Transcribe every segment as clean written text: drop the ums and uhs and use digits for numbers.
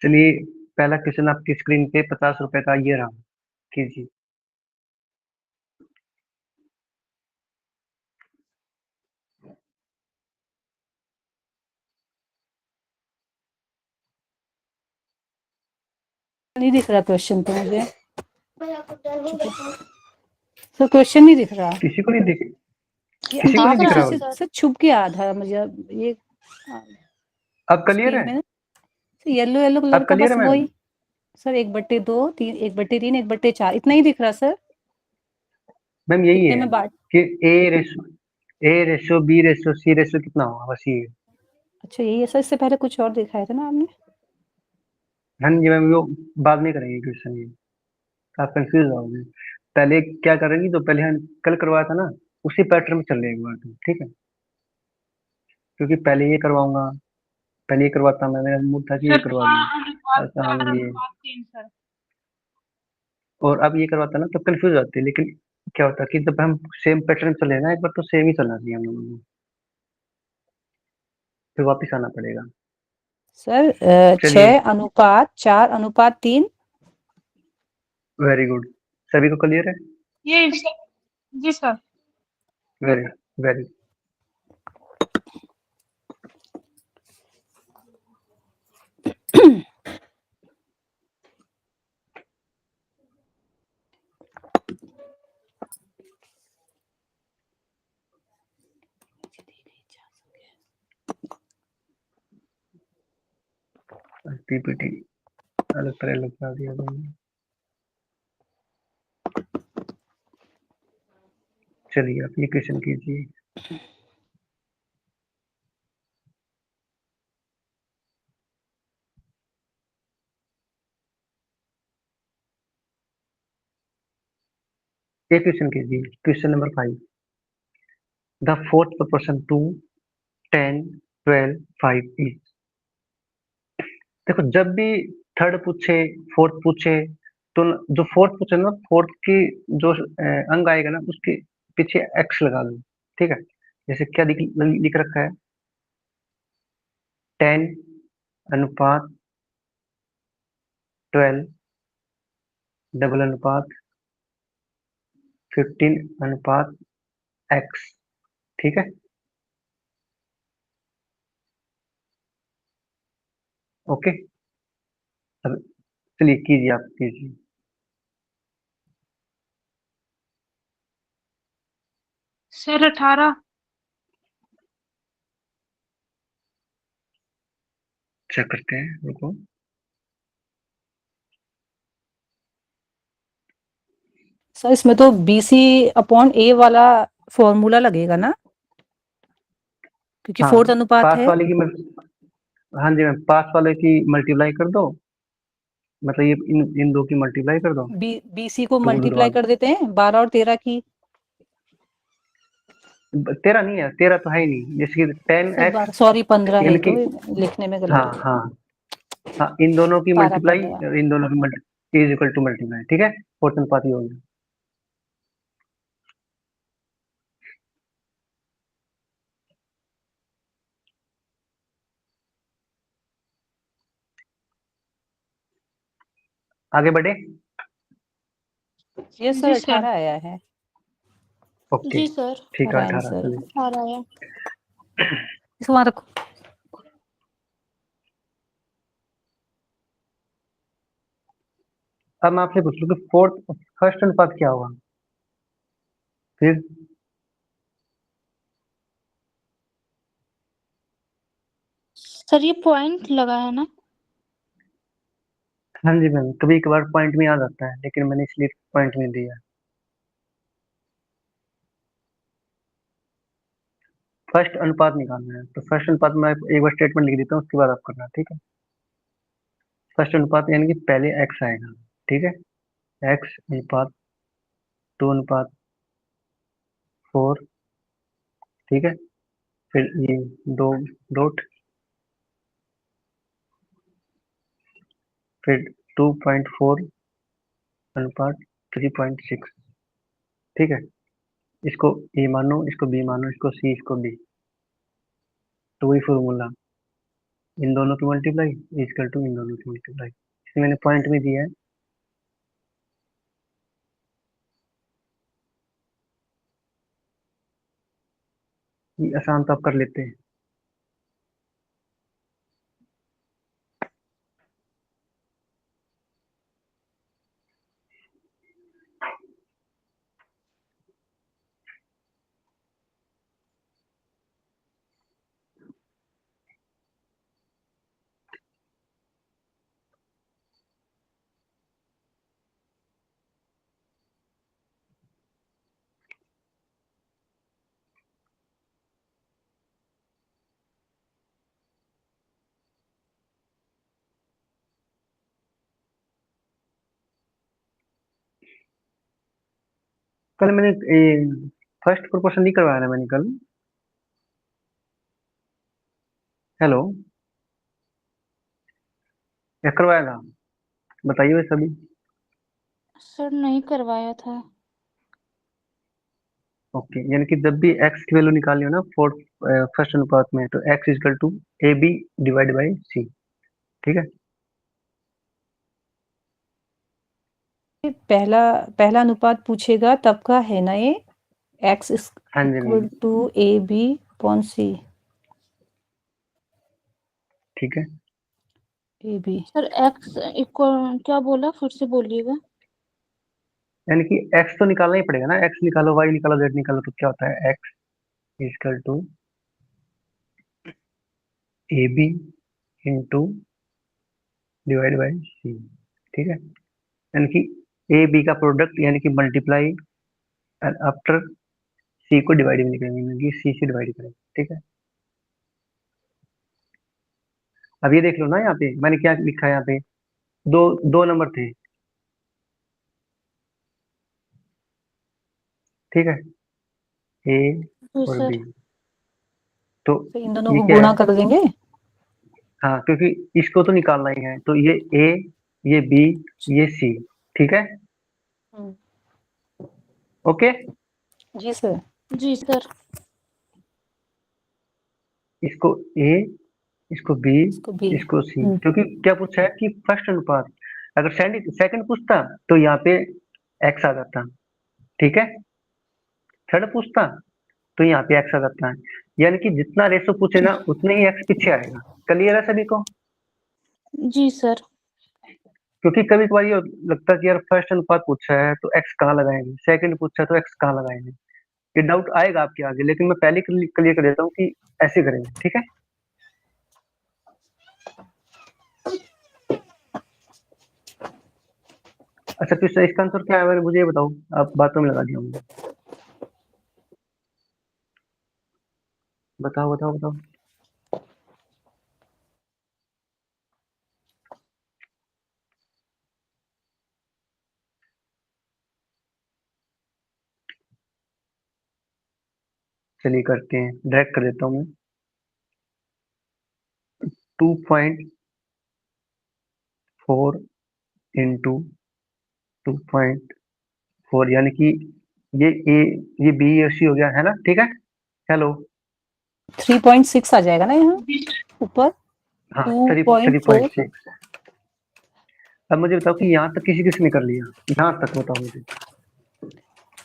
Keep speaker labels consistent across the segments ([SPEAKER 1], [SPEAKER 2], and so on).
[SPEAKER 1] चलिए, पहला क्वेश्चन आपकी स्क्रीन पे 50 रुपए का ये रहा, कीजिए।
[SPEAKER 2] नहीं दिख रहा क्वेश्चन तो मुझे। सर क्वेश्चन नहीं दिख रहा।
[SPEAKER 1] किसी को नहीं दिख
[SPEAKER 2] ये
[SPEAKER 1] किसी को नहीं दिख रहा
[SPEAKER 2] आपसे
[SPEAKER 1] हो?
[SPEAKER 2] सर छुप के आधा मुझे ये
[SPEAKER 1] अब क्लियर
[SPEAKER 2] स्क्रीन
[SPEAKER 1] है?
[SPEAKER 2] में येलो येलो कलर
[SPEAKER 1] अब
[SPEAKER 2] का
[SPEAKER 1] क्लियर
[SPEAKER 2] बस
[SPEAKER 1] है मैम?
[SPEAKER 2] वही सर 1/2 3 1/3 1/4 इतना ही दिख रहा सर।
[SPEAKER 1] मैम यही
[SPEAKER 2] कितने
[SPEAKER 1] है
[SPEAKER 2] में बांट
[SPEAKER 1] कि ए रेशो बी रेशो सी रेशो कितना होगा, बस ये है।
[SPEAKER 2] अच्छा यही है सर, इससे पहले कुछ और दिखाया था ना आपने?
[SPEAKER 1] हाँ जी मैम, वो बाद में करेंगे क्वेश्चन ये। आप कंफ्यूज होगे। पहले क्या करेंगी, तो पहले हम कल करवाया था ना, उसी पैटर्न में चल रहे एक बार तो, ठीक है? क्योंकि पहले ये करवाऊंगा, पहले ये करवाता मैं, मेरा मूड था कि ये
[SPEAKER 3] सर
[SPEAKER 1] करवा दूं।
[SPEAKER 3] 6:4
[SPEAKER 1] ये
[SPEAKER 3] सर।
[SPEAKER 1] और अब ये करवाता ना तो कंफ्यूज होती है, लेकिन क्या होता है कि जब हम सेम पैटर्न चले ना एक बार, तो सेम ही चलना चाहिए हम लोगों को, फिर वापस आना पड़ेगा।
[SPEAKER 2] सर
[SPEAKER 1] चलिए,
[SPEAKER 2] 6:4:3।
[SPEAKER 1] Very good. सभी को क्लियर है?
[SPEAKER 3] ये जी सर।
[SPEAKER 1] Very very. पीपीटी अलग तरह लगा दिया तुमने। चलिए, एप्लीकेशन कीजिए। ये क्वेश्चन कीजिए, question number 5। The fourth proportion to 10 12 5 is. देखो, जब भी थर्ड पूछे, फोर्थ पूछे, तो जो फोर्थ पूछे ना, फोर्थ की जो अंग आएगा ना, उसके पीछे एक्स लगा दो, ठीक है? जैसे क्या लिख रखा है, 10:12 डबल अनुपात 15:x, ठीक है? ओके, अब चलिए कीजिए, आप कीजिए।
[SPEAKER 3] सर 18।
[SPEAKER 1] चेक करते हैं, रुको।
[SPEAKER 2] सर इसमें तो BC/A वाला फॉर्मूला लगेगा ना, क्योंकि
[SPEAKER 1] हाँ,
[SPEAKER 2] फोर्थ अनुपात
[SPEAKER 1] पास
[SPEAKER 2] है।
[SPEAKER 1] वाले की हाँ जी मैम, पास वाले की मल्टीप्लाई कर दो, मतलब ये इन दो की मल्टीप्लाई कर दो,
[SPEAKER 2] BC को
[SPEAKER 1] तो उधर
[SPEAKER 2] मल्टीप्लाई
[SPEAKER 1] वाला
[SPEAKER 2] कर देते हैं 12 और 13 की।
[SPEAKER 1] 13 नहीं है, 13 तो है ही नहीं, जैसे कि 10x,
[SPEAKER 2] सॉरी 15 है,
[SPEAKER 1] यानी कि
[SPEAKER 2] तो लिखने में
[SPEAKER 1] हाँ
[SPEAKER 2] गलत हो
[SPEAKER 1] हाँ हाँ, इन दोनों की
[SPEAKER 2] 12
[SPEAKER 1] मल्टीप्लाई,
[SPEAKER 2] 15।
[SPEAKER 1] इन दोनों की multi is equal to multiply, ठीक है? फोर्थ अनुपात ही होगा। आगे बढ़े?
[SPEAKER 2] ये सर
[SPEAKER 3] जी सर।
[SPEAKER 2] 18 आया है।
[SPEAKER 1] ओके,
[SPEAKER 3] जी सर।
[SPEAKER 1] ठीक है,
[SPEAKER 2] हमारा
[SPEAKER 1] 18
[SPEAKER 2] आंसर
[SPEAKER 1] चलिए।
[SPEAKER 3] आ रहा है।
[SPEAKER 2] इसको वहां रखो।
[SPEAKER 1] अब मैं आपसे पूछ लूँ कि फोर्थ फर्स्ट अनुपात क्या होगा फिर?
[SPEAKER 3] सर ये पॉइंट लगा है ना?
[SPEAKER 1] हाँ जी मैम, कभी कभार पॉइंट में आ जाता है, लेकिन मैंने इसलिए पॉइंट नहीं दिया। फर्स्ट अनुपात निकालना है, तो फर्स्ट अनुपात मैं एक बार स्टेटमेंट लिख देता हूँ, उसके बाद आप करना, ठीक है? फर्स्ट अनुपात यानी कि पहले एक्स आएगा, ठीक है? एक्स अनुपात 2:4, ठीक है? फिर ये दो डॉट, फिर 2.4 अनुपात 3.6, ठीक है? इसको ए मानो, इसको बी मानो, इसको सी, इसको डी, तो वही फॉर्मूला। इन दोनों की मल्टीप्लाई इक्वल टू इन दोनों की मल्टीप्लाई। इसमें मैंने पॉइंट में दिया है। ये आसान तो आप कर लेते हैं। कल मैंने फर्स्ट प्रोपोर्शन नहीं करवाया ना मैंने कल। हेलो, या करवाया था? बताइए वैसे अभी।
[SPEAKER 3] सर नहीं करवाया था।
[SPEAKER 1] ओके, यानी कि जब भी एक्स की वैल्यू निकालनी हो ना फोर्थ फर्स्ट अनुपात में, तो X equal to A B divide by C. ठीक है।
[SPEAKER 2] पहला पहला अनुपात पूछेगा तब का है ना ये, x इज
[SPEAKER 1] हाँ जी, हाँ
[SPEAKER 2] इक्वल
[SPEAKER 1] जी,
[SPEAKER 2] to A B upon C.
[SPEAKER 1] ठीक है।
[SPEAKER 2] A B
[SPEAKER 3] sir X equal क्या बोला, फिर से बोलिएगा।
[SPEAKER 1] यानी कि एक्स तो निकालना ही पड़ेगा ना, एक्स निकालो वाई निकालो जेड निकालो, तो क्या होता है X equal to A B into divide by C. ठीक है। यानी कि ए बी का प्रोडक्ट यानी कि मल्टीप्लाई एंड आफ्टर सी को डिवाइड भी नहीं करेंगे, यानी कि सी से डिवाइड करेंगे। ठीक है। अब ये देख लो ना, यहाँ पे मैंने क्या लिखा है, यहाँ पे दो दो नंबर थे। ठीक है, ए
[SPEAKER 3] जी
[SPEAKER 1] और बी।
[SPEAKER 3] सर।
[SPEAKER 1] तो
[SPEAKER 2] तो इन दोनों
[SPEAKER 1] ये
[SPEAKER 2] को
[SPEAKER 1] क्या
[SPEAKER 2] गुणा
[SPEAKER 1] है?
[SPEAKER 2] कर देंगे।
[SPEAKER 1] हाँ, क्योंकि इसको तो निकालना ही है, तो ये ए, ये बी, ये सी। ठीक है।
[SPEAKER 2] हम्म,
[SPEAKER 1] ओके।
[SPEAKER 2] जी सर।
[SPEAKER 3] जी सर।
[SPEAKER 1] इसको ए, इसको बी,
[SPEAKER 2] इसको भी।
[SPEAKER 1] इसको सी, क्योंकि क्या पूछा है कि फर्स्ट अनुपात। अगर सेकंड पूछता तो यहाँ पे एक्स आ जाता। ठीक है। थर्ड पूछता तो यहाँ पे एक्स आ जाता है। यानी कि जितना रेशो पूछे ना उतने ही एक्स पीछे आएगा। क्लियर है सभी को?
[SPEAKER 3] जी सर।
[SPEAKER 1] क्योंकि कभी कभार ये लगता है कि यार फर्स्ट अनुपात पूछा है तो एक्स कहाँ लगाएंगे, सेकंड पूछा है तो एक्स कहाँ लगाएंगे। ये डाउट आएगा आपके आगे, लेकिन मैं पहले क्लियर कर देता हूँ कि ऐसे करेंगे। ठीक है। अच्छा, तो इसका आंसर क्या है मुझे ये बताओ। आप बातों में लगा दिया मुझे। बताओ बताओ बताओ। चलिए करते हैं, डायरेक्ट कर देता हूँ मैं। 2.4 इंटू 2.4, यानी कि ये ए, ये बी और सी हो गया है ना। ठीक है। हेलो।
[SPEAKER 2] 3.6 आ जाएगा ना यहाँ ऊपर।
[SPEAKER 1] हाँ, थ्री थ्री
[SPEAKER 2] 2.4।
[SPEAKER 1] पॉइंट सिक्स अब मुझे बताओ कि यहाँ तक किसी किसी ने कर लिया, यहाँ तक बताओ मुझे।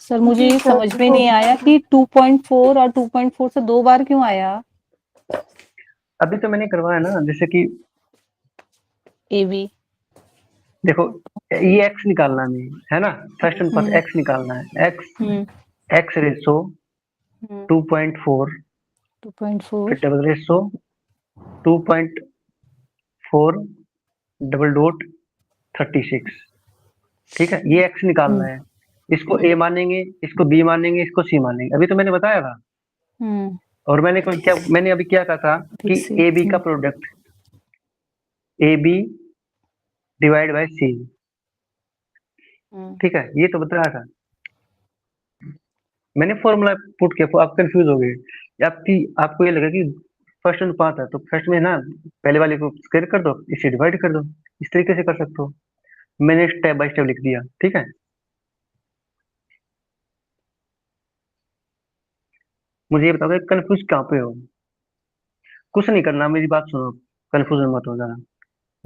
[SPEAKER 2] सर मुझे
[SPEAKER 3] जी
[SPEAKER 2] ये
[SPEAKER 3] सर,
[SPEAKER 2] समझ में
[SPEAKER 3] हो
[SPEAKER 2] नहीं आया
[SPEAKER 3] गया।
[SPEAKER 2] कि 2.4 और 2.4 से 2 बार क्यों आया।
[SPEAKER 1] अभी तो मैंने करवाया ना, जैसे कि
[SPEAKER 2] ए बी।
[SPEAKER 1] देखो, ये एक्स निकालना है है ना। फर्स्ट अनुपात
[SPEAKER 2] हम्म
[SPEAKER 1] एक्स निकालना है। एक्स
[SPEAKER 2] हम्म
[SPEAKER 1] एक्स रेसो
[SPEAKER 2] हम्म
[SPEAKER 1] 2.4,
[SPEAKER 2] 2.4।
[SPEAKER 1] फिर डबल रेसो 2.4 डबल डॉट 36। ठीक है, ये एक्स निकालना
[SPEAKER 2] हम्म
[SPEAKER 1] है। इसको ए मानेंगे, इसको बी मानेंगे, इसको सी मानेंगे। अभी तो मैंने बताया था।
[SPEAKER 2] हम्म
[SPEAKER 1] और मैंने अभी क्या कहा था कि
[SPEAKER 2] सी।
[SPEAKER 1] ए बी का product A B divide by C.
[SPEAKER 2] हम्म
[SPEAKER 1] ठीक है, ये तो बताया था मैंने। फॉर्मूला पुट किया, आप कंफ्यूज हो गए। आपको ये लगा कि फर्स्ट अनुपात है तो फर्स्ट में ना पहले वाले को स्क्वायर कर दो, इसे डिवाइड कर दो। इस तरीके से कर सकते हो। मैंने स्टेप बाय स्टेप लिख दिया। ठीक है। मुझे ये बताओ कंफ्यूज कहाँ पे हो। कुछ नहीं करना, मेरी बात सुनो। कंफ्यूजन मत हो जाना।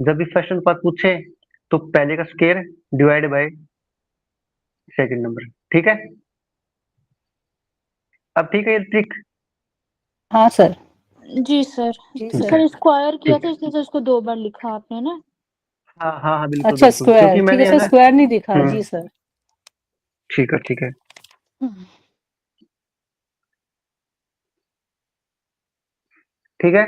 [SPEAKER 1] जब भी फर्स्ट अनुपात पूछे तो पहले का square divide by second number. ठीक है, अब ठीक है ये ट्रिक।
[SPEAKER 2] हाँ सर।
[SPEAKER 3] जी सर।
[SPEAKER 2] जी
[SPEAKER 1] ठीक
[SPEAKER 2] सर।
[SPEAKER 1] है,
[SPEAKER 3] सर स्क्वायर किया
[SPEAKER 1] ठीक
[SPEAKER 3] था
[SPEAKER 1] है।
[SPEAKER 3] इसलिए तो इसको 2 बार लिखा आपने ना।
[SPEAKER 1] हाँ हाँ हाँ, बिल्कुल
[SPEAKER 2] अच्छा
[SPEAKER 1] बिल्कुल, क्योंकि
[SPEAKER 2] स्क्वायर, ठीक है
[SPEAKER 1] मैंने है
[SPEAKER 2] सर,
[SPEAKER 1] ना।
[SPEAKER 2] स्क्वायर नहीं दिखा।
[SPEAKER 1] हम्म,
[SPEAKER 2] जी सर।
[SPEAKER 1] ठीक है ठीक है।
[SPEAKER 3] हम्म,
[SPEAKER 1] ठीक है,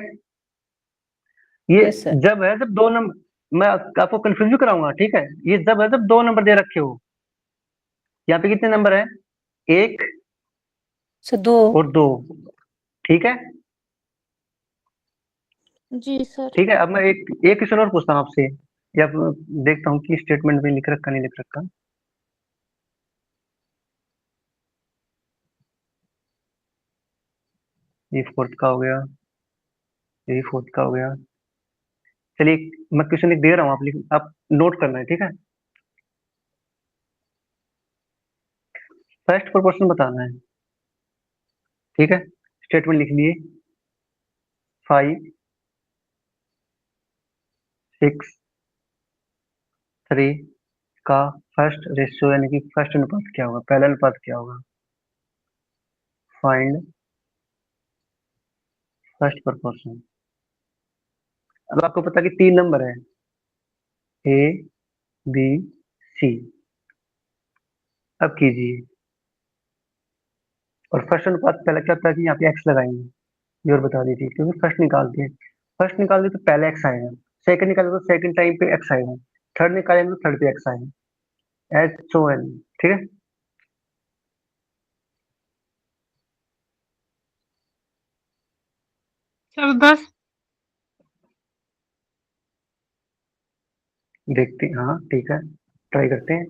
[SPEAKER 1] ये
[SPEAKER 2] यस सर।
[SPEAKER 1] जब है जब दो नंबर, मैं आपको कंफ्यूज भी कराऊंगा। ठीक है, ये जब है जब दो नंबर दे रखे हो। यहाँ पे कितने नंबर है? एक
[SPEAKER 2] सर 2।
[SPEAKER 1] और दो। ठीक है,
[SPEAKER 3] जी सर।
[SPEAKER 1] ठीक है। अब मैं एक एक क्वेश्चन और पूछता हूँ आपसे, या देखता हूँ कि स्टेटमेंट में लिख रखा नहीं लिख रखा। ये फोर्थ का हो गया, ये फोर्थ का हो गया। चलिए, मैं क्वेश्चन लिख दे रहा हूँ, आप नोट करना है। ठीक है, फर्स्ट प्रोपोर्शन बताना है। ठीक है, स्टेटमेंट लिख लिए। 5 6 3 का फर्स्ट रेशियो यानी कि फर्स्ट अनुपात क्या होगा, पहला अनुपात क्या होगा? Find first proportion. अब आपको पता कि 3 नंबर है, ए बी सी। अब कीजिए, और फर्स्ट अनुपात पहला क्या होता है कि यहाँ पे एक्स लगाएंगे। ये और बता दीजिए, क्योंकि फर्स्ट निकालते हैं, फर्स्ट निकाल तो पहले एक्स आएगा, सेकंड निकाले तो सेकंड टाइम पे एक्स आएगा, थर्ड निकालेंगे तो थर्ड पे एक्स आएगा, एच ओ एन। ठीक है,
[SPEAKER 3] सर 10।
[SPEAKER 1] देखते हैं। हाँ ठीक है, ट्राई करते हैं।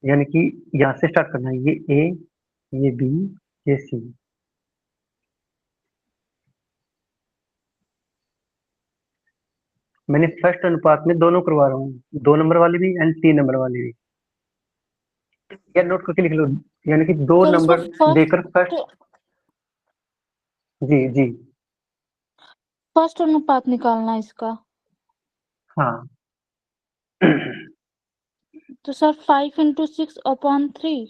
[SPEAKER 1] यानी कि यहाँ से स्टार्ट करना है, ये ए, ये बी, ये सी। मैंने फर्स्ट अनुपात में दोनों करवा रहा हूँ, 2 नंबर वाले भी एंड 3 नंबर वाले भी। या नोट करके लिख लो, यानी कि दो
[SPEAKER 3] सर इसमें
[SPEAKER 1] नंबर देकर फर्स्ट। जी जी।
[SPEAKER 3] फर्स्ट अनुपात निकालना है इसका।
[SPEAKER 1] हाँ
[SPEAKER 3] तो सर 5 × 6/3।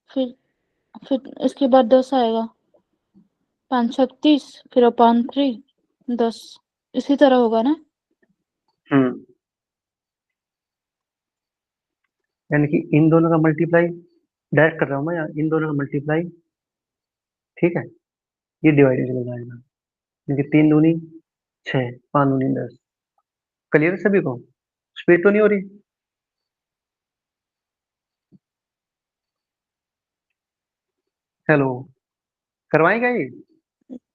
[SPEAKER 3] फिर इसके बाद 10 आएगा। 5 × 36 फिर /3 10। इसी तरह होगा ना।
[SPEAKER 1] हम्म, यानी कि इन दोनों का मल्टीप्लाई डायरेक्ट कर रहा हूँ मैं यहाँ, इन दोनों का मल्टीप्लाई। ठीक है, ये डिवाइडेड हो जाएगा, क्योंकि 3 दूनी 6, 5 दूनी 10। क्लियर है सभी को? स्पीड तो नहीं हो रही? हेलो, करवाएगा ये?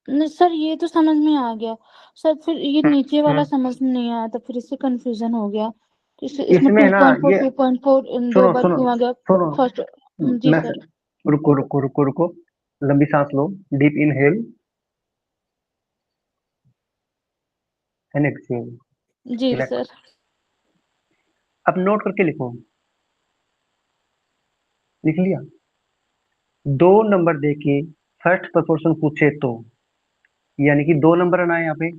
[SPEAKER 3] नहीं सर ये तो समझ में आ गया। सर फिर ये
[SPEAKER 1] हम्म,
[SPEAKER 3] नीचे वाला
[SPEAKER 1] हम्म।
[SPEAKER 3] समझ में नहीं आया, तो फिर इससे कंफ्यूजन हो गया। इसमें
[SPEAKER 1] इसमें है ना
[SPEAKER 3] 2.4
[SPEAKER 1] ये,
[SPEAKER 3] 2.4 इन 2
[SPEAKER 1] सुनो
[SPEAKER 3] बार
[SPEAKER 1] सुनो
[SPEAKER 3] क्यों आ गया?
[SPEAKER 1] सुनो,
[SPEAKER 3] फर्स्ट। जी
[SPEAKER 1] मैं,
[SPEAKER 3] सर।
[SPEAKER 1] रुको रुको रुको रुको, लंबी सांस लो, डीप इनहेल एंड एक्सहेल।
[SPEAKER 3] जी
[SPEAKER 1] रिलैक्स।
[SPEAKER 3] सर।
[SPEAKER 1] अब नोट करके लिखो। लिख लिया? 2 नंबर दे के फर्स्ट प्रोपोर्शन पूछे तो, यानी कि 2 नंबर आना है यहाँ पे।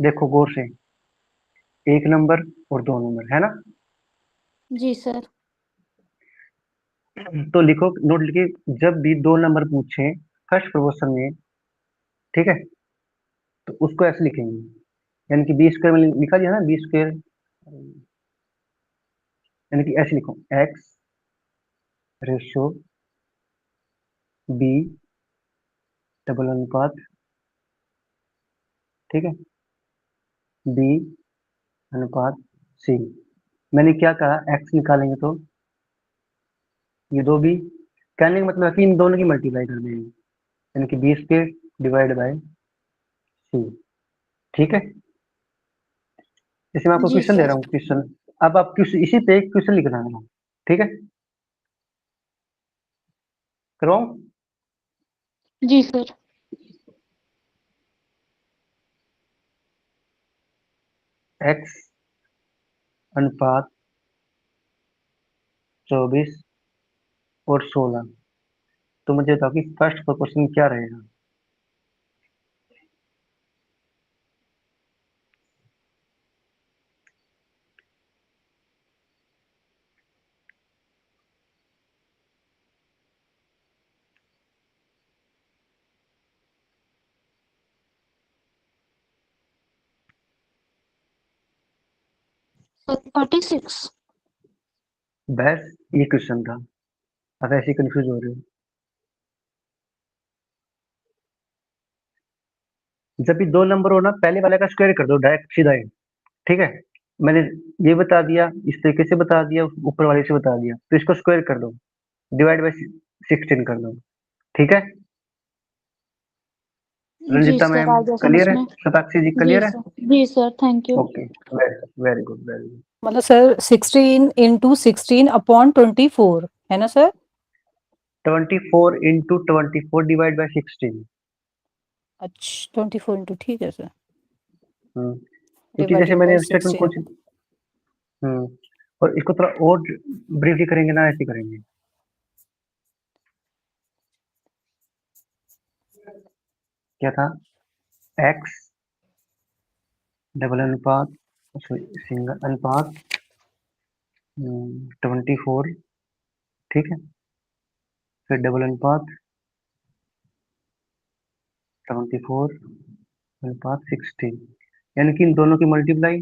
[SPEAKER 1] देखो गौर से, 1 नंबर और 2 नंबर है ना।
[SPEAKER 3] जी सर।
[SPEAKER 1] तो लिखो, नोट लिखिए, जब भी 2 नंबर पूछे फर्स्ट प्रोपोर्शन में, ठीक है, तो उसको ऐसे लिखेंगे। यानी कि बी स्क्वायर में लिखा दिया ना, बी स्क्वायर, यानी कि ऐसे लिखो, एक्स रेशो बी डबल अनुपात। ठीक है, बी अनुपात सी। मैंने क्या कहा, एक्स निकालेंगे तो ये दो बी, कहने का मतलब है कि इन दोनों की मल्टीप्लाई कर देंगे, यानी कि बी स्क्वायर डिवाइड बाय सी। ठीक है, जैसे मैं आपको
[SPEAKER 3] जी
[SPEAKER 1] क्वेश्चन दे
[SPEAKER 3] सर।
[SPEAKER 1] रहा हूँ, क्वेश्चन। अब आप इसी पे एक क्वेश्चन लिखना है। ठीक है, करवाऊं?
[SPEAKER 3] जी सर।
[SPEAKER 1] एक्स अनुपात 24 और 16। तो मुझे बताओ कि फर्स्ट प्रोपोर्शन क्या रहेगा?
[SPEAKER 3] 36।
[SPEAKER 1] बस ये क्वेश्चन था, अब ऐसे कंफ्यूज हो रहे हो। जब भी दो नंबर हो ना, पहले वाले का स्क्वायर कर दो डायरेक्ट सीधा ही, ठीक है। मैंने ये बता दिया, इस तरीके से बता दिया, ऊपर वाले से बता दिया, तो इसको स्क्वायर कर दो, डिवाइड बाय 16 कर दो, ठीक है।
[SPEAKER 3] जी
[SPEAKER 1] रंजिता
[SPEAKER 3] सर,
[SPEAKER 1] मैम
[SPEAKER 3] आ गया समझ
[SPEAKER 1] क्लियर है,
[SPEAKER 3] में।
[SPEAKER 1] शताक्षी जी
[SPEAKER 3] जी
[SPEAKER 1] क्लियर है।
[SPEAKER 3] सर, जी sir, thank you.
[SPEAKER 1] Okay, very good very good.
[SPEAKER 2] मतलब सर 16 into 16 upon 24 है ना सर?
[SPEAKER 1] 24 into 24 divide by 16।
[SPEAKER 2] अच्छा 24 into, ठीक है सर,
[SPEAKER 1] क्योंकि जैसे
[SPEAKER 2] डिवाइडेड
[SPEAKER 1] मैंने
[SPEAKER 2] बाय
[SPEAKER 1] स्टेटमेंट
[SPEAKER 2] 16।
[SPEAKER 1] पूछ, और इसको थोड़ा और ब्रीफली करेंगे ना, ऐसे करेंगे। क्या था, एक्स डबल अनुपात, सिंगल अनुपात 24, ठीक है, फिर डबल अनुपात 24 अनुपात 16, यानी कि इन दोनों की मल्टीप्लाई,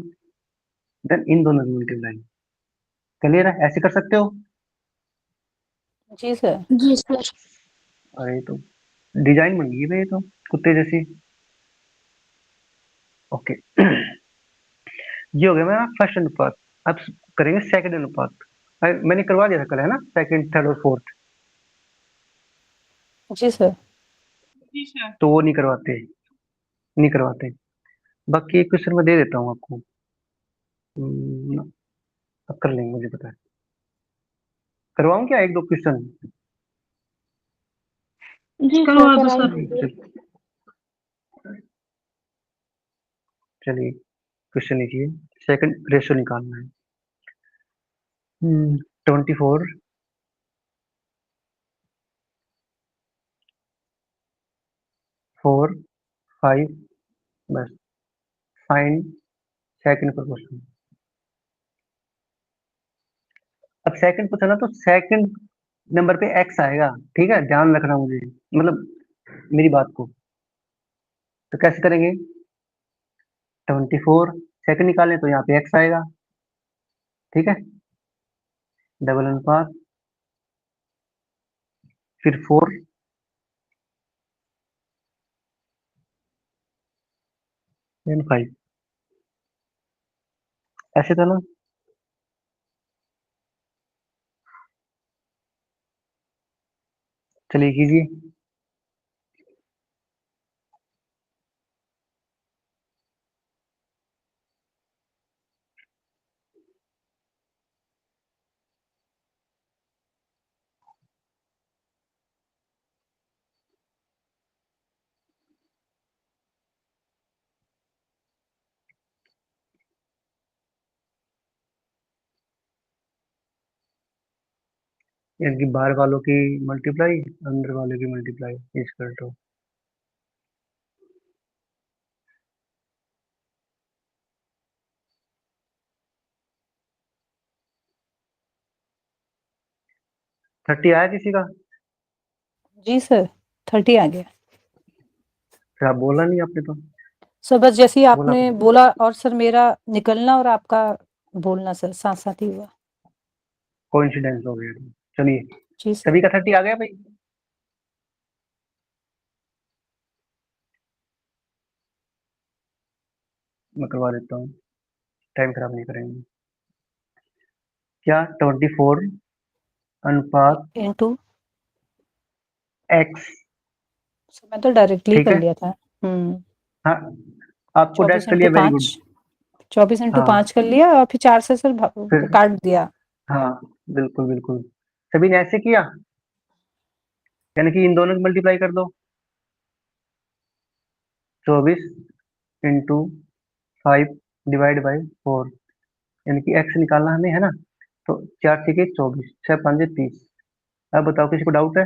[SPEAKER 1] देन इन दोनों की मल्टीप्लाई। क्लियर है, ऐसे कर सकते हो।
[SPEAKER 2] जी सर।
[SPEAKER 3] जी सर।
[SPEAKER 1] अरे तो डिजाइन बन गई है ये तो, कुत्ते जैसी। ओके ये हो गया मेरा फर्स्ट अनुपात। अब करेंगे सेकंड अनुपात। मैंने करवा दिया था कल, है ना, सेकंड थर्ड और फोर्थ,
[SPEAKER 2] जी सर।
[SPEAKER 1] तो वो नहीं करवाते। बाकी एक क्वेश्चन मैं दे देता हूँ आपको। अब कर लेंगे, मुझे पता है। करवाऊं क्या एक दो क्वेश्चन?
[SPEAKER 3] जी सर,
[SPEAKER 4] करवा दो
[SPEAKER 3] कराई
[SPEAKER 4] सर।
[SPEAKER 3] दीजिए।
[SPEAKER 1] चलिए क्वेश्चन लिखिए, सेकंड रेशियो निकालना है। 24 4 5, बस फाइंड सेकंड प्रोपोर्शन। अब सेकंड पूछा ना, तो सेकंड नंबर पे एक्स आएगा, ठीक है, ध्यान रखना मुझे, मतलब मेरी बात को। तो कैसे करेंगे, 24 सेकंड निकालें तो यहाँ पे एक्स आएगा, ठीक है, डबल अनुपात, फिर 4 देन 5, ऐसे था ना। चलिए कीजिए। यानी कि बाहर वालों की मल्टीप्लाई, अंदर वालों की multiply is equal to, thirty आया किसी का?
[SPEAKER 2] जी सर 30 आ गया।
[SPEAKER 1] फिर आप बोला नहीं आपने तो।
[SPEAKER 2] सर बस जैसे ही
[SPEAKER 1] बोला
[SPEAKER 2] आपने बोला, और सर मेरा निकलना और आपका बोलना सर साथ साथ ही हुआ।
[SPEAKER 1] कोइंसिडेंस हो गया। चलिए,
[SPEAKER 2] जी सर।
[SPEAKER 1] सभी का 30 आ गया भाई। मैं करवा देता हूँ, टाइम खराब नहीं करेंगे। क्या 24 अनुपात
[SPEAKER 2] इनटू,
[SPEAKER 1] एक्स,
[SPEAKER 2] सर मैं तो डायरेक्टली
[SPEAKER 1] ठीक
[SPEAKER 2] कर
[SPEAKER 1] है।
[SPEAKER 2] लिया था। हम्म।
[SPEAKER 1] हाँ, आपको
[SPEAKER 2] 24
[SPEAKER 1] डायरेक्ट कर
[SPEAKER 2] इंटू
[SPEAKER 1] लिया, वेरी गुड।
[SPEAKER 2] 5, 24 इंटू
[SPEAKER 1] हाँ
[SPEAKER 2] 5 कर लिया, और फिर 4 से सर
[SPEAKER 1] फिर,
[SPEAKER 2] काट दिया।
[SPEAKER 1] हाँ बिल्कुल बिल्कुल, सभी ने ऐसे किया, यानी कि इन दोनों की मल्टीप्लाई कर दो, 24 इंटू 5 डिवाइड बाई 4, यानी कि एक्स निकालना हमें, है ना। तो 4 छः 24, 6 5 30। अब बताओ, किसी को डाउट है?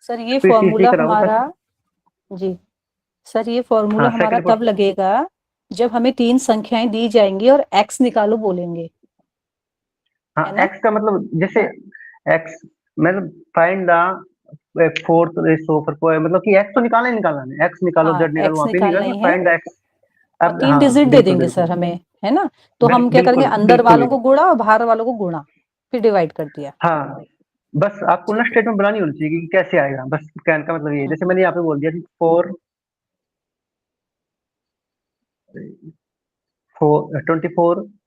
[SPEAKER 2] सर ये
[SPEAKER 1] स्पीड से इसलिए
[SPEAKER 2] फॉर्मूला
[SPEAKER 1] कराओ
[SPEAKER 2] हमारा,
[SPEAKER 1] ताकि,
[SPEAKER 2] जी सर ये फॉर्मूला
[SPEAKER 1] हाँ
[SPEAKER 2] हमारा
[SPEAKER 1] सेकंड,
[SPEAKER 2] तब लगेगा जब हमें 3 संख्याएं दी जाएंगी और एक्स निकालो बोलेंगे,
[SPEAKER 1] हाँ
[SPEAKER 2] है ना?
[SPEAKER 1] एक्स का मतलब जैसे एक्स, मतलब फाइंड द फोर्थ रेशो पर, मतलब कि एक्स तो निकालना ही निकालना है, एक्स निकालो
[SPEAKER 2] हाँ
[SPEAKER 1] जेड निकालो,
[SPEAKER 2] एक्स
[SPEAKER 1] वहां पे
[SPEAKER 2] निकालना
[SPEAKER 1] निकालना,
[SPEAKER 2] ही है,
[SPEAKER 1] फाइंड द एक्स।
[SPEAKER 2] और
[SPEAKER 1] अब
[SPEAKER 2] 3
[SPEAKER 1] हाँ
[SPEAKER 2] डिजिट दे
[SPEAKER 1] बिल्कुल
[SPEAKER 2] देंगे
[SPEAKER 1] बिल्कुल,
[SPEAKER 2] सर हमें। है ना? तो हम क्या करेंगे,
[SPEAKER 1] बिल्कुल
[SPEAKER 2] अंदर वालों को
[SPEAKER 1] बिल्कुल
[SPEAKER 2] गुणा और बाहर वालों को गुणा, फिर डिवाइड कर दिया।
[SPEAKER 1] हाँ, बस आपको ना
[SPEAKER 2] ठीक है।
[SPEAKER 1] स्टेटमेंट बनानी होनी चाहिए कि कैसे आएगा, बस कहने का मतलब ये है। जैसे मैंने यहाँ पे बोल दिया कि 24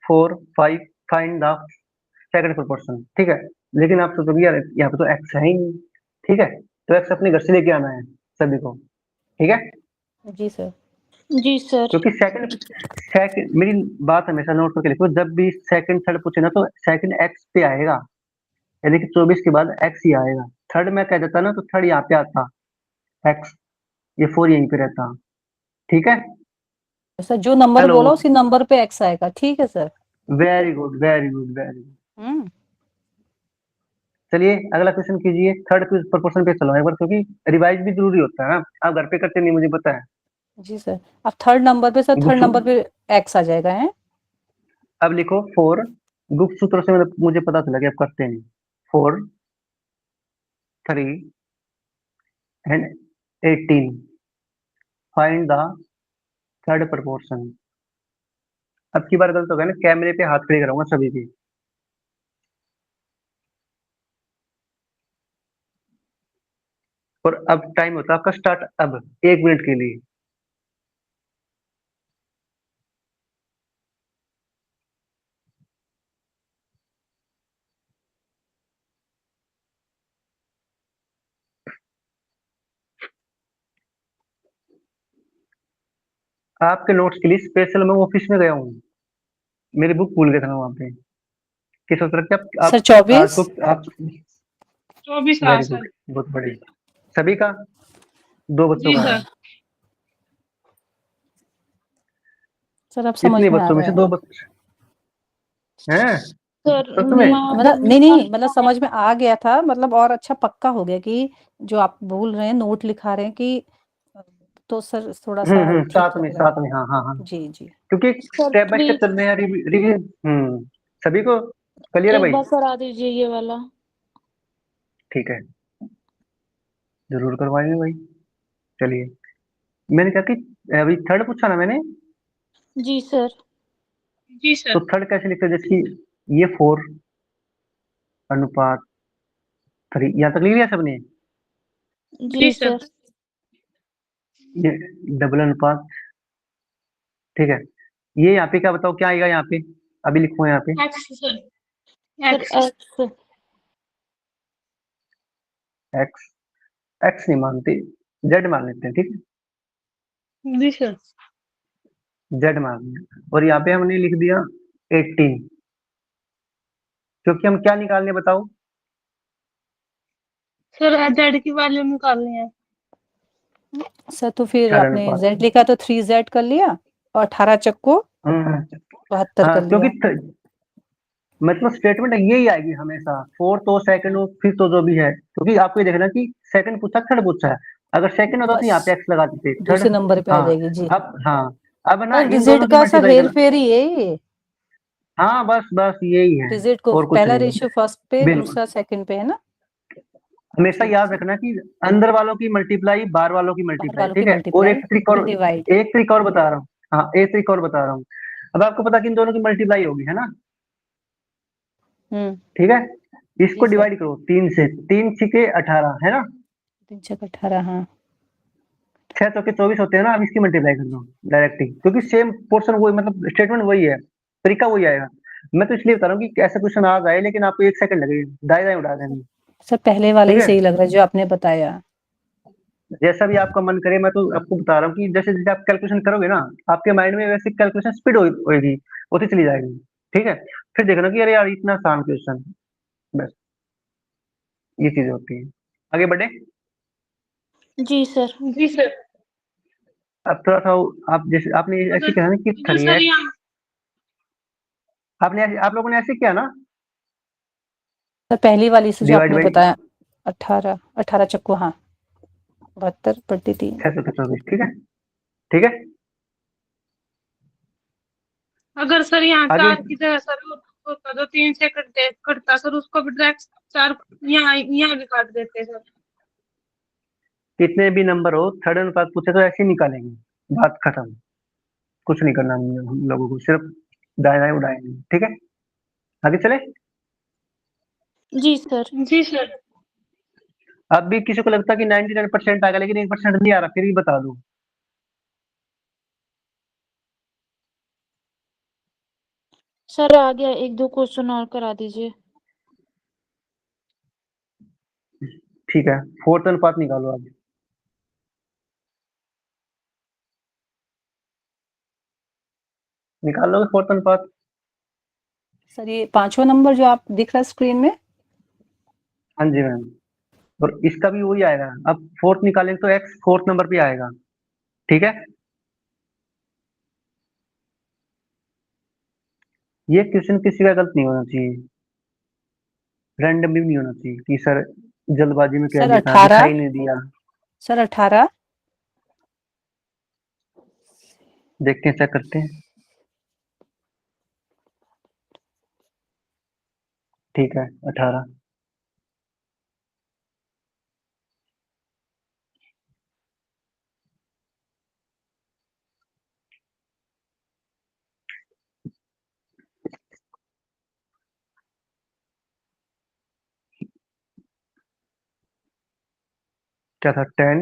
[SPEAKER 1] 4 5 फाइंड द सेकंड प्रोपोर्शन, ठीक है। लेकिन आप सोचोगे यार यहाँ पे तो एक्स है ही नहीं, ठीक है, तो एक्स अपने घर से लेके आना है सभी को, ठीक है।
[SPEAKER 2] जी सर।
[SPEAKER 3] जी सर।
[SPEAKER 1] क्योंकि सेकंड सेकंड मेरी बात हमेशा नोट करके लिखो, जब भी सेकंड थर्ड पूछे ना तो सेकंड एक्स पे आएगा, यानी कि 24 के बाद एक्स ही आएगा। थर्ड में कह देता ना तो थर्ड यहाँ पे आता एक्स, ये 4 यहीं पे रहता, ठीक है।
[SPEAKER 2] सर जो नंबर
[SPEAKER 1] हेलो,
[SPEAKER 2] बोला उसी नंबर पे एक्स आएगा, ठीक है sir.
[SPEAKER 1] Very good very good very good.
[SPEAKER 2] हम्म।
[SPEAKER 1] चलिए अगला क्वेश्चन कीजिए, थर्ड प्रोपोर्शन पे चलो एक बार, क्योंकि रिवाइज भी जरूरी होता है ना, आप घर पे करते नहीं मुझे पता है।
[SPEAKER 2] जी सर। अब थर्ड नंबर पे, सर थर्ड
[SPEAKER 1] गुप्त,
[SPEAKER 2] नंबर पे एक्स आ जाएगा है।
[SPEAKER 1] अब लिखो 4, गुप्त सूत्र से मतलब मुझे पता चला कि आप करते नहीं। 4 3 and 18 find the third proportion. अब की बार गलत हो गया ना, कैमरे पे हाथ खड़े कराऊंगा सभी के। और अब टाइम होता है आपका स्टार्ट, अब 1 मिनट के लिए। आपके नोट्स के लिए स्पेशल मैं ऑफिस में गया हूँ, मेरी बुक भूल गया था मैं वहाँ पे। किस सोच रखते
[SPEAKER 2] सर
[SPEAKER 1] आप
[SPEAKER 2] 24।
[SPEAKER 1] आप
[SPEAKER 3] 24 हाँ
[SPEAKER 1] वेरी
[SPEAKER 3] सर।
[SPEAKER 1] गुड, बहुत बढ़िया। सभी का, 2 बच्चों
[SPEAKER 3] जी
[SPEAKER 1] का है।
[SPEAKER 3] सर।
[SPEAKER 2] सर अब समझ
[SPEAKER 1] कितने
[SPEAKER 2] में आ
[SPEAKER 1] बच्चों में
[SPEAKER 2] रहा
[SPEAKER 1] से
[SPEAKER 2] है।
[SPEAKER 1] 2 बच्चे हैं
[SPEAKER 3] सर
[SPEAKER 1] सच में?
[SPEAKER 2] मतलब नहीं, मतलब समझ में आ गया था, मतलब और अच्छा पक्का हो गया कि जो आप बोल रहे हैं, नोट लिखा रहे हैं कि, तो सर थोड़ा सा ठीक लग रहा है।
[SPEAKER 1] साथ में हाँ हाँ हाँ,
[SPEAKER 2] जी जी।
[SPEAKER 1] क्योंकि
[SPEAKER 3] sir
[SPEAKER 1] step by step
[SPEAKER 3] please
[SPEAKER 1] चल रहे हैं रिवीजन। सभी को क्लियर है
[SPEAKER 3] एक
[SPEAKER 1] भाई?
[SPEAKER 3] बार करा दीजिए ये वाला।
[SPEAKER 1] ठीक है, जरूर करवाएंगे भाई। चलिए, मैंने कहा कि अभी थर्ड पूछा ना मैंने,
[SPEAKER 3] जी सर। जी
[SPEAKER 1] तो
[SPEAKER 3] सर।
[SPEAKER 1] थर्ड कैसे लिखते हैं, जैसे कि ये 4 अनुपात 3, यहाँ तक लिख लिया सबने?
[SPEAKER 3] जी सर।
[SPEAKER 1] ये डबल अनुपात, ठीक है। ये यहाँ पे क्या बताओ क्या आएगा यहाँ पे, अभी लिखो यहाँ पे
[SPEAKER 3] x sir. X x.
[SPEAKER 1] X. X नहीं मानते, जेड मान लेते हैं, ठीक
[SPEAKER 3] जी सर।
[SPEAKER 1] है, जेड मान लिया। और यहाँ पे हमने लिख दिया 18, क्योंकि हम क्या निकालने बताओ?
[SPEAKER 3] सर जेड की वैल्यू निकालनी है।
[SPEAKER 2] सर तो फिर
[SPEAKER 1] थर्ड
[SPEAKER 2] आपने
[SPEAKER 1] अनुपात।
[SPEAKER 2] जेड लिखा तो 3Z कर लिया, और 18 चक्को
[SPEAKER 1] हम्म,
[SPEAKER 2] 72
[SPEAKER 1] हाँ
[SPEAKER 2] कर
[SPEAKER 1] क्योंकि
[SPEAKER 2] लिया।
[SPEAKER 1] मतलब स्टेटमेंट यही आएगी हमेशा, फोर्थ हो सेकंड हो फिर तो जो भी है, क्योंकि आपको ये देखना कि सेकंड पूछा थर्ड पूछा है, अगर सेकंड होता तो
[SPEAKER 2] बस
[SPEAKER 1] यहाँ पे एक्स लगा देते
[SPEAKER 2] दूसरे
[SPEAKER 1] थर्ड।
[SPEAKER 2] नंबर पे आ
[SPEAKER 1] हाँ,
[SPEAKER 2] जाएगी जी।
[SPEAKER 1] हाँ, अब ना
[SPEAKER 2] और
[SPEAKER 1] इन
[SPEAKER 2] डिजिट
[SPEAKER 1] दोनों की
[SPEAKER 2] का सर
[SPEAKER 1] मल्टीप्लाई
[SPEAKER 2] हेर
[SPEAKER 1] करना।
[SPEAKER 2] फेर ही है ये।
[SPEAKER 1] हाँ बस बस यही है,
[SPEAKER 2] डिजिट को
[SPEAKER 1] और कुछ
[SPEAKER 2] पहला
[SPEAKER 1] नहीं है।
[SPEAKER 2] रेशियो फर्स्ट पे,
[SPEAKER 1] बिल्कुल,
[SPEAKER 2] दूसरा सेकंड पे, है ना?
[SPEAKER 1] हमेशा
[SPEAKER 2] जी
[SPEAKER 1] याद
[SPEAKER 2] जी।
[SPEAKER 1] रखना कि अंदर वालों की मल्टीप्लाई बाहर वालों की
[SPEAKER 2] बाहर
[SPEAKER 1] मल्टीप्लाई,
[SPEAKER 2] वालों की
[SPEAKER 1] ठीक है। और
[SPEAKER 2] मल्टीप्लाई फिर डिवाइड।
[SPEAKER 1] एक ट्रिक और बता रहा हूँ। हाँ, एक ट्रिक और बता रहा हूँ। अब आपको पता कि इन दोनों की मल्टीप्लाई होगी, है ना,
[SPEAKER 2] हम्म।
[SPEAKER 1] ठीक है। इसको
[SPEAKER 2] जी सर।
[SPEAKER 1] डिवाइड करो 3 से, 3 छिके 18, है ना,
[SPEAKER 2] 3 छक 18, हाँ।
[SPEAKER 1] 6 चौके 24 होते हैं ना। अब इसकी मल्टीप्लाई कर दो डायरेक्ट ही, क्योंकि सेम पोर्शन वही, मतलब स्टेटमेंट वही है, तरीका वही आएगा। मैं तो इसलिए बता रहा हूँ कि ऐसा क्वेश्चन आ जाए लेकिन आपको 1 सेकंड लगेगा, दाएं दाएं उड़ा देंगे,
[SPEAKER 2] सर पहले वाला
[SPEAKER 1] ठीक
[SPEAKER 2] ही
[SPEAKER 1] है।
[SPEAKER 2] सही लग रहा है जो आपने बताया।
[SPEAKER 1] जैसा भी आपका मन करे, मैं तो आपको बता रहा हूँ कि जैसे जैसे आप कैलकुलेशन करोगे ना, आपके माइंड में वैसे कैलकुलेशन स्पीड होगी, होती चली जाएगी, ठीक है। फिर देखना कि अरे यार इतना आसान क्वेश्चन, बस ये चीजें होती है। आगे बढ़े।
[SPEAKER 3] जी सर। जी सर।
[SPEAKER 1] अब थोड़ा सा आप जैसे आपने ऐसे कहा ना कि
[SPEAKER 3] अगर
[SPEAKER 1] थ्री
[SPEAKER 3] सर
[SPEAKER 1] एक्स,
[SPEAKER 3] यहाँ
[SPEAKER 1] आप लोगों ने ऐसे किया ना,
[SPEAKER 2] सर पहली वाली से जो
[SPEAKER 1] डिवाइड
[SPEAKER 2] आपने
[SPEAKER 1] बाई
[SPEAKER 2] बताया, 18 18 चक्को, हाँ, 72/3।
[SPEAKER 1] 624, ठीक है, ठीक है।
[SPEAKER 3] अगर सर यहाँ
[SPEAKER 1] आगे
[SPEAKER 3] 4 की जगह सर होता तो 3 से कटता सर, उसको भी डायरेक्ट 4 यहाँ यहाँ भी काट देते सर।
[SPEAKER 1] कितने भी नंबर हो, थर्ड अनुपात पूछे तो ऐसे ही निकालेंगे, बात खत्म। कुछ नहीं करना हम लोगों को, सिर्फ डायनायोडाइन, ठीक है। आगे चले।
[SPEAKER 3] जी सर।
[SPEAKER 1] अब भी किसी को लगता है कि 99% आ गया लेकिन 1% नहीं आ रहा, फिर भी बता दो।
[SPEAKER 3] सर आ गया, 1-2 क्वेश्चन और करा दीजिए।
[SPEAKER 1] ठीक है, फोर्थ अनुपात निकालो आप। निकाल लोगे फोर्थ अनुपात?
[SPEAKER 2] सर ये 5वां नंबर जो आप दिख रहा है स्क्रीन में?
[SPEAKER 1] हाँ जी मैम, और इसका भी वही आएगा। अब फोर्थ निकालेंगे तो एक्स फोर्थ नंबर पे आएगा, ठीक है। ये क्वेश्चन किसी का गलत नहीं होना चाहिए, रैंडम भी नहीं होना चाहिए कि सर जल्दबाजी में कह
[SPEAKER 2] सर
[SPEAKER 1] दिया था,
[SPEAKER 2] 18
[SPEAKER 1] दिखाई नहीं दिया।
[SPEAKER 2] सर 18
[SPEAKER 1] देखते हैं, चेक करते हैं। ठीक है, 18। क्या था? 10,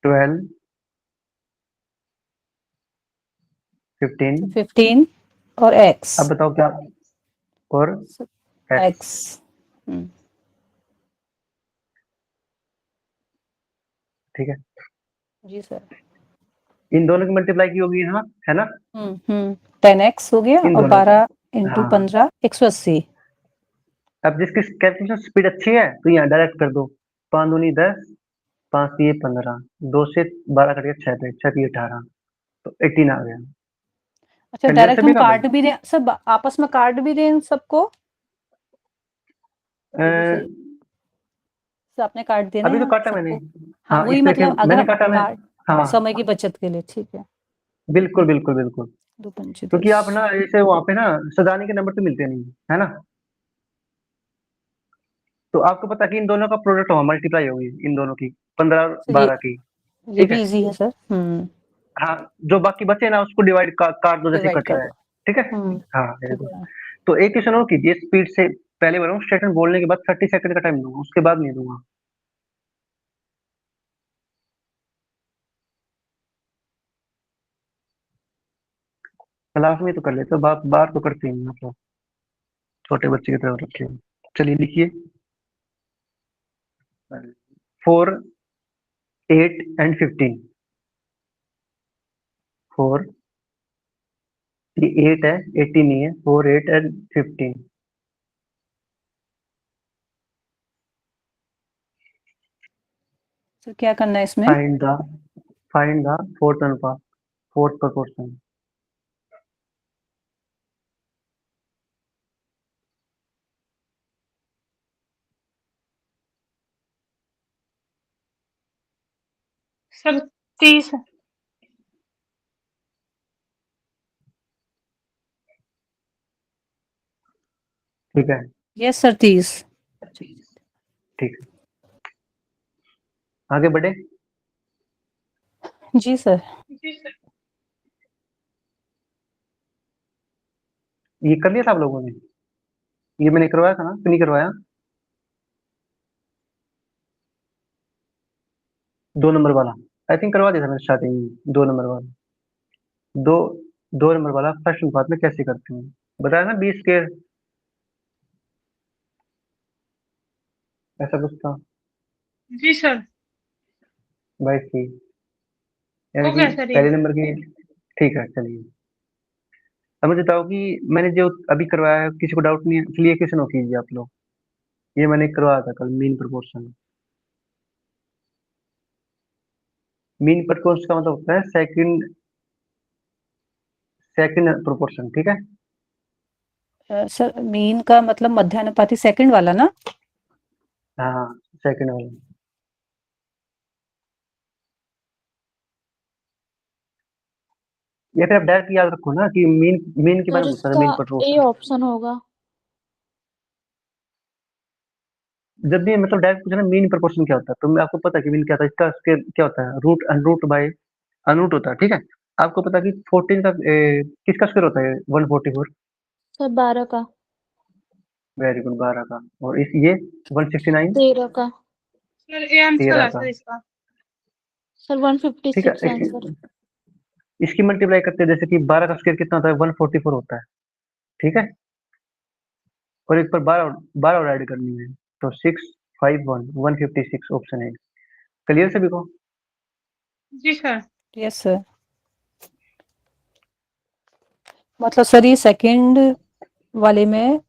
[SPEAKER 1] 12, 15।
[SPEAKER 2] 15 और एक्स।
[SPEAKER 1] अब बताओ क्या? और एक्स,
[SPEAKER 2] एक्स।
[SPEAKER 1] ठीक है।
[SPEAKER 2] जी सर।
[SPEAKER 1] इन दोनों की मल्टीप्लाई की होगी, हाँ, है ना?
[SPEAKER 2] 10x हो गया
[SPEAKER 1] इन
[SPEAKER 2] और
[SPEAKER 1] दोनों
[SPEAKER 2] 12
[SPEAKER 1] का,
[SPEAKER 2] इंटू
[SPEAKER 1] हाँ।
[SPEAKER 2] 15 180।
[SPEAKER 1] अब जिसकी कैलकुलेशन स्पीड अच्छी है तो यहाँ डायरेक्ट कर दो। 5 दूनी 10, 5 दिए 15, 2 से 12 कट गया 6 पे, 6 दिए 18, तो 18 आ गया।
[SPEAKER 2] अच्छा
[SPEAKER 1] क्लियर
[SPEAKER 2] डायरेक्ट
[SPEAKER 1] सभी
[SPEAKER 2] हम
[SPEAKER 1] का भाई?
[SPEAKER 2] काट भी दें सब आपस में काट भी दें सबको? ये भी सही। तो आपने काट दिया ना
[SPEAKER 1] अभी तो
[SPEAKER 2] यहाँ
[SPEAKER 1] काटा मैंने।
[SPEAKER 2] सबको? हाँ
[SPEAKER 1] हाँ,
[SPEAKER 2] वही
[SPEAKER 1] इसमें
[SPEAKER 2] मतलब अगर
[SPEAKER 1] मैंने
[SPEAKER 2] हम
[SPEAKER 1] काटा मैं।
[SPEAKER 2] काट
[SPEAKER 1] हाँ,
[SPEAKER 2] समय की बचत के लिए ठीक है।
[SPEAKER 1] बिल्कुल बिल्कुल बिल्कुल।
[SPEAKER 2] 2 पंचे
[SPEAKER 1] क्योंकि
[SPEAKER 2] 10।
[SPEAKER 1] आप ना ऐसे वहाँ पे ना सजाने के नंबर तो मिलते नहीं, है ना। तो आपको पता है कि इन दोनों का प्रोडक्ट होगा, मल्टीप्लाई होगी इन दोनों की, 15 और
[SPEAKER 2] सर
[SPEAKER 1] 12 की।
[SPEAKER 2] ये
[SPEAKER 1] ठीक है।
[SPEAKER 2] भी इजी है सर।
[SPEAKER 1] हाँ, जो बाकी बचे ना उसको डिवाइड काट दो जैसे
[SPEAKER 2] डिवाइड
[SPEAKER 1] कट
[SPEAKER 2] कर
[SPEAKER 1] रहा है।
[SPEAKER 2] दो।
[SPEAKER 1] ठीक है। हाँ, वेरी
[SPEAKER 2] ठीक
[SPEAKER 1] गुड।
[SPEAKER 2] है।
[SPEAKER 1] तो एक क्वेश्चन और कीजिए स्पीड से। पहले बोल रहा हूँ, स्टेटमेंट बोलने के बाद 30 सेकंड का टाइम दूंगा, उसके बाद नहीं दूंगा। क्लास में तो कर लेते हो, बात बात तो करते ही मतलब छोटे बच्चे की तरह रखे हो। चलिए लिखिए। 4, 8 एंड 15। 4, ये 8 है, 80 नहीं है। 4, 8 एंड 15।
[SPEAKER 2] सर क्या करना है इसमें?
[SPEAKER 1] फाइंड द फोर्थ अनुपात, फोर्थ प्रोपोर्शन।
[SPEAKER 3] सर 30।
[SPEAKER 1] ठीक है।
[SPEAKER 2] Yes sir 30।
[SPEAKER 1] ठीक है, आगे बढ़े।
[SPEAKER 2] जी सर।
[SPEAKER 1] ये कर लिया था आप लोगों ने? ये मैंने करवाया था ना कि नहीं करवाया? 2 नंबर वाला आई थिंक करवा दिया था मैंने स्टार्टिंग में। 2 नंबर वाला, दो 2 नंबर वाला फर्स्ट अनुपात में कैसे करते हैं बताया ना, 20 के ऐसा कुछ था।
[SPEAKER 3] जी सर।
[SPEAKER 1] 22 की, यानी
[SPEAKER 3] हो
[SPEAKER 1] कि
[SPEAKER 3] गया सर ये।
[SPEAKER 1] पहले नंबर की। ठीक है, चलिए। अब मुझे बताओ कि मैंने जो अभी करवाया है किसी को डाउट नहीं है, इसलिए क्वेश्चन हो कीजिए आप लोग। ये मैंने करवाया था कल, मीन प्रोपोर्शन। मीन प्रोपोर्शन का मतलब होता है सेकंड, सेकंड प्रोपोर्शन, ठीक है।
[SPEAKER 2] सर मीन का मतलब मध्यानुपाती सेकंड वाला ना?
[SPEAKER 1] हाँ, सेकंड वाला। या फिर आप डायरेक्ट याद रखो ना कि मीन, मीन के बारे
[SPEAKER 3] सर
[SPEAKER 1] में पूछा था,
[SPEAKER 3] इसका
[SPEAKER 1] मीन
[SPEAKER 3] ए
[SPEAKER 1] प्रोपोर्शन।
[SPEAKER 3] ऑप्शन होगा।
[SPEAKER 1] जब भी मतलब डायरेक्ट पूछा ना मीन प्रोपोर्शन क्या होता है, तो मैं आपको पता है कि मीन क्या था इसका, क्या होता है, रूट अनरूट बाय अनरूट होता है, ठीक है। आपको पता कि 14 का किसका स्क्वायर होता है 144?
[SPEAKER 3] सर 12 का।
[SPEAKER 1] वेरी गुड, 12 का। और इस ये 169
[SPEAKER 3] 13 का।
[SPEAKER 4] सर ये आंसर
[SPEAKER 1] 13
[SPEAKER 4] है
[SPEAKER 1] का।
[SPEAKER 4] सर इसका।
[SPEAKER 3] सर
[SPEAKER 1] ठीक है,
[SPEAKER 3] 156 आंसर।
[SPEAKER 1] इसकी मल्टीप्लाई करते हैं, जैसे कि 12 का स्क्वायर कितना होता है 144 होता है। ठीक है, और एक पर 12 12 और ऐड करनी है, तो 651 156 ऑप्शन है। क्लियर सभी को?
[SPEAKER 4] जी सर।
[SPEAKER 2] Yes sir. मतलब सर ये सेकंड वाले में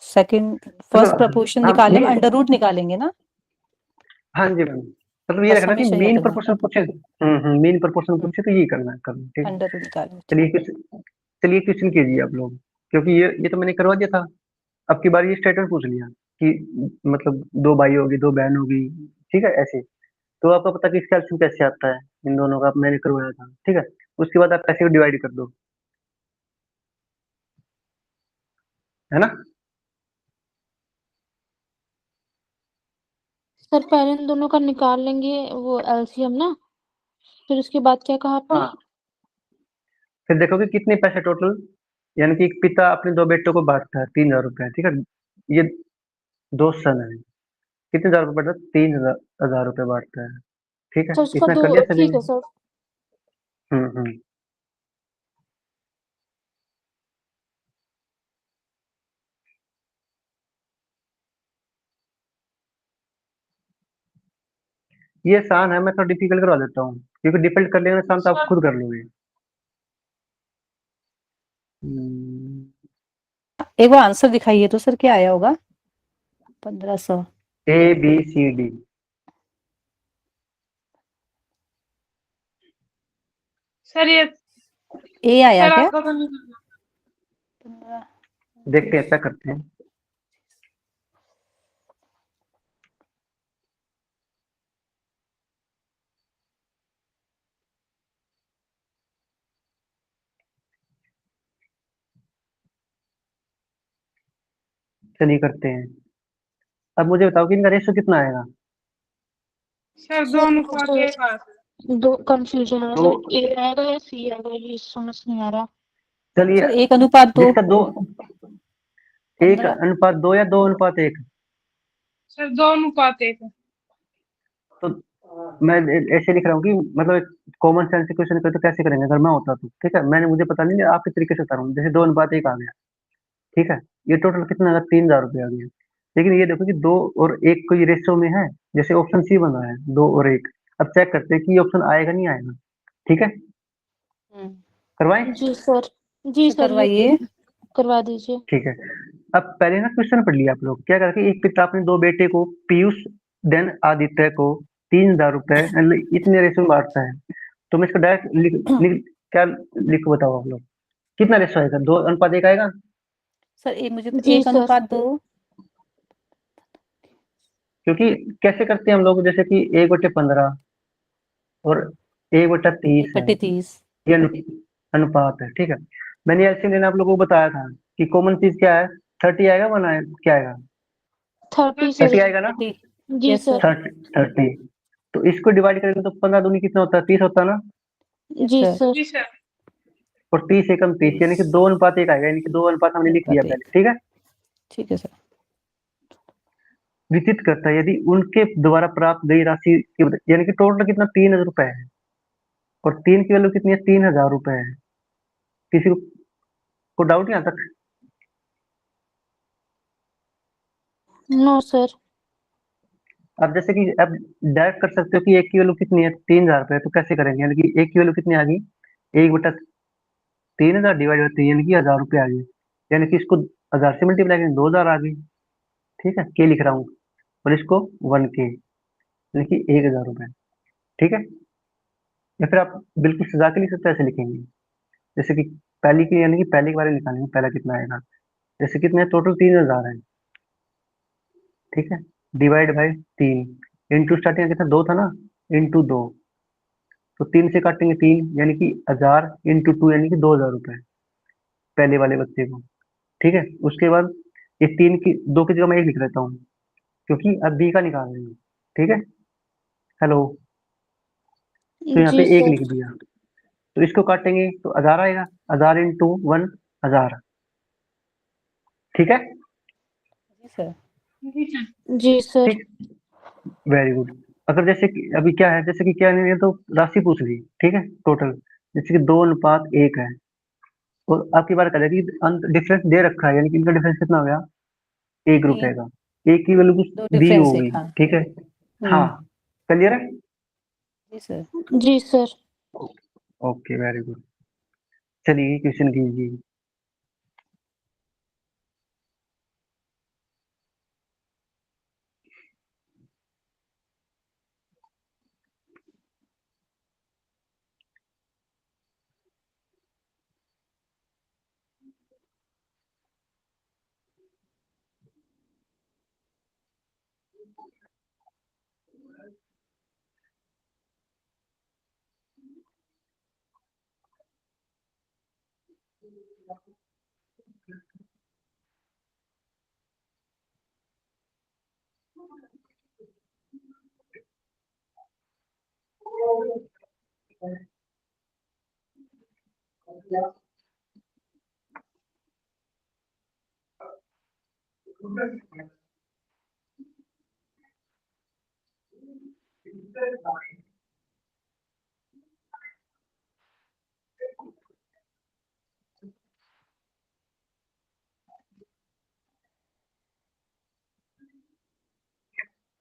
[SPEAKER 2] सेकंड फर्स्ट प्रपोर्शन
[SPEAKER 1] हाँ,
[SPEAKER 2] निकालने में अंडर रूट निकालेंगे ना?
[SPEAKER 1] हाँ जी मैम, मतलब ये
[SPEAKER 2] बस
[SPEAKER 1] रखना कि
[SPEAKER 2] हमेशा याद
[SPEAKER 1] मीन
[SPEAKER 2] रखना।
[SPEAKER 1] प्रपोर्शन पूछे, मीन प्रपोर्शन पूछे तो ये करना ठीक है।
[SPEAKER 2] अंडर रूट निकालेंगे।
[SPEAKER 1] चलिए चलिए क्वेश्चन कीजिए आप लोग, क्योंकि ये तो मैंने करवा दिया था। अब की बार ये स्टेटमेंट पूछ लिया कि मतलब दो भाई होगी, दो बहन होगी, ठीक है ऐसे। तो आपको पता कि इसका एल्सियम कैसे आता है इन दोनों का, मैंने करवाया था। ठीक है, उसके बाद आप ऐसे डिवाइड कर दो, है ना?
[SPEAKER 3] सर पहले इन दोनों का निकाल लेंगे वो एलसीएम ना, फिर उसके बाद क्या कहा आपने?
[SPEAKER 1] हाँ, फिर देखोगे कितने पैसे टोटल, यानी कि एक पिता अपने दो बेटों को बांटता है 3000 रुपए। ठीक है, ये दो सन है, कितने हजार रुपए बांटता है? 3000 रुपए बांटता है। ठीक है,
[SPEAKER 3] सर उसका
[SPEAKER 1] इतना
[SPEAKER 3] दो,
[SPEAKER 1] कर लिया सभी
[SPEAKER 3] ठीक
[SPEAKER 1] ने?
[SPEAKER 3] है सर।
[SPEAKER 1] हम्म। ये आसान है, मैं थोड़ा डिफिकल्ट करवा देता हूँ, क्योंकि डिफिकल्ट कर लेंगे आसान तो आप खुद कर लोगे।
[SPEAKER 2] एक बार आंसर दिखाइए तो सर, क्या आया होगा? 1500।
[SPEAKER 1] ABCD।
[SPEAKER 4] सर ये
[SPEAKER 2] ए आया
[SPEAKER 4] सर
[SPEAKER 2] क्या?
[SPEAKER 4] आपका तो नहीं करना।
[SPEAKER 2] 15।
[SPEAKER 1] देखते हैं, ऐसा करते हैं। चलिए करते हैं। अब मुझे बताओ कि इनका रेशो कितना आएगा?
[SPEAKER 4] सर दो अनुपात एक आया सर।
[SPEAKER 3] दो कंफ्यूजन है
[SPEAKER 1] तो
[SPEAKER 3] सर, ए आएगा या सी आएगा, ये समझ नहीं आ रहा।
[SPEAKER 1] चलिए,
[SPEAKER 2] सर 1:2।
[SPEAKER 1] जिसका दो, एक
[SPEAKER 2] 15।
[SPEAKER 1] अनुपात दो या 2:1?
[SPEAKER 4] सर दो अनुपात एक।
[SPEAKER 1] तो मैं ऐसे लिख रहा हूँ कि मतलब कॉमन सेंस से क्वेश्चन करते तो कैसे करेंगे अगर मैं होता तो। ठीक है, मैंने मुझे पता नहीं, आपके तरीके से बता रहा हूँ। जैसे 2:1 आ गया, ठीक है, ये टोटल कितना आ गया? 3000 रुपये आ गया। लेकिन ये देखो कि 2 और 1 को ये रेशो में है, जैसे ऑप्शन सी बन रहा है 2 और 1। अब चेक करते हैं कि ये ऑप्शन आएगा नहीं आएगा। ठीक है, करवाएं?
[SPEAKER 3] जी सर। जी
[SPEAKER 2] सर
[SPEAKER 3] सर, ये
[SPEAKER 2] करवाइए।
[SPEAKER 3] करवा दीजिए।
[SPEAKER 1] ठीक है, अब पहले ना क्वेश्चन पढ़ लिया आप लोग। क्या करके एक पिता अपने दो बेटे को पीयूष देन आदित्य को 3000 रुपए इतने रेशो में बांटता है। तो मैं इसको डायरेक्ट क्या लिखो बताओ आप लोग, कितना रेशो आएगा? 2:1 आएगा?
[SPEAKER 2] सर मुझे तो
[SPEAKER 3] जी सर।
[SPEAKER 2] 1:2।
[SPEAKER 1] क्योंकि कैसे करते हैं हम लोग, जैसे कि 1/15 और 1/30 है,
[SPEAKER 2] 1/30।
[SPEAKER 1] ये अनुपात है। ठीक है, मैंने ऐसे लेना आप लोगों को बताया था कि कॉमन चीज क्या है, 30 आएगा, क्या आएगा?
[SPEAKER 3] 30 सर।
[SPEAKER 1] 30 आएगा ना?
[SPEAKER 2] 30।
[SPEAKER 3] जी
[SPEAKER 2] यस सर।
[SPEAKER 3] सर।
[SPEAKER 1] 30। तो इसको डिवाइड करेंगे तो 15 दूनी कितना होता है? 30 होता है ना?
[SPEAKER 2] यस
[SPEAKER 3] जी
[SPEAKER 2] सर।
[SPEAKER 3] सर।
[SPEAKER 4] जी सर।
[SPEAKER 1] और 30 एकम 30, यानी कि 2:1 आएगा, यानी कि 2 अनुपात हमने लिख दिया
[SPEAKER 2] 2:1।
[SPEAKER 1] पहले। ठीक है,
[SPEAKER 2] ठीक है सर।
[SPEAKER 1] विचित्र करता है यदि उनके द्वारा प्राप्त गई राशि यानी कि टोटल कितना 3000 रुपए है, और 3 की वैल्यू कितनी है? 3000 रुपए है। किसी को डाउट यहाँ तक?
[SPEAKER 3] No sir.
[SPEAKER 1] अब जैसे कि अब डायरेक्ट कर सकते हो कि एक की वैल्यू कितनी है? 3000 रुपए। तो कैसे करेंगे, यानी कि एक की वैल्यू कितनी आ गई? 1/3000 डिवाइड बाई 3, यानी कि 1000 रुपए आ गई। यानी कि इसको 1000 से मल्टीप्लाई करेंगे 2000 आ गई। ठीक है, के लिख रहा हूँ, और इसको 1K, यानी कि 1000 रुपए। ठीक है, या फिर आप बिल्कुल सजा के लिख सकते हो, ऐसे लिखेंगे जैसे कि पहली की, यानी कि पहले के बारे में निकालेंगे, पहला कितना आएगा। जैसे कितने टोटल 3000 है। ठीक है, डिवाइड बाई 3, इंटू स्टार्टिंग कितना 2 था ना, इंटू 2। तो 3 से काटेंगे 3, यानी कि 1000 इंटू 2, यानी कि 2000 रुपए पहले वाले बच्चे को। ठीक है, उसके बाद ये 3 की 2 की जगह मैं 1 लिख देता हूँ, क्योंकि अब बी का निकाल रहे हैं। ठीक है, हेलो, तो यहाँ पे
[SPEAKER 3] जी
[SPEAKER 1] 1
[SPEAKER 3] सर।
[SPEAKER 1] लिख दिया। तो इसको काटेंगे तो 1000 आएगा, 1000 इंटू 1 1000। ठीक है,
[SPEAKER 2] जी सर।
[SPEAKER 4] जी सर।
[SPEAKER 3] जी सर।
[SPEAKER 1] ठीक, वेरी गुड। अगर जैसे कि अभी क्या है, जैसे कि क्या नहीं है तो राशि पूछ ली, ठीक है, टोटल जैसे कि 2:1 है, और आपकी बात कर कि डिफरेंस दे रखा है, यानी कि इनका डिफरेंस कितना हो गया, 1 रुपए का, एक की वैल्यू कुछ
[SPEAKER 2] दो
[SPEAKER 1] दी
[SPEAKER 2] डिफरेंस
[SPEAKER 1] होगी,
[SPEAKER 2] एक, हाँ।
[SPEAKER 1] ठीक है, हाँ, क्लियर है,
[SPEAKER 2] जी सर।
[SPEAKER 3] जी सर।
[SPEAKER 1] Okay very good. चलिए क्वेश्चन कीजिए।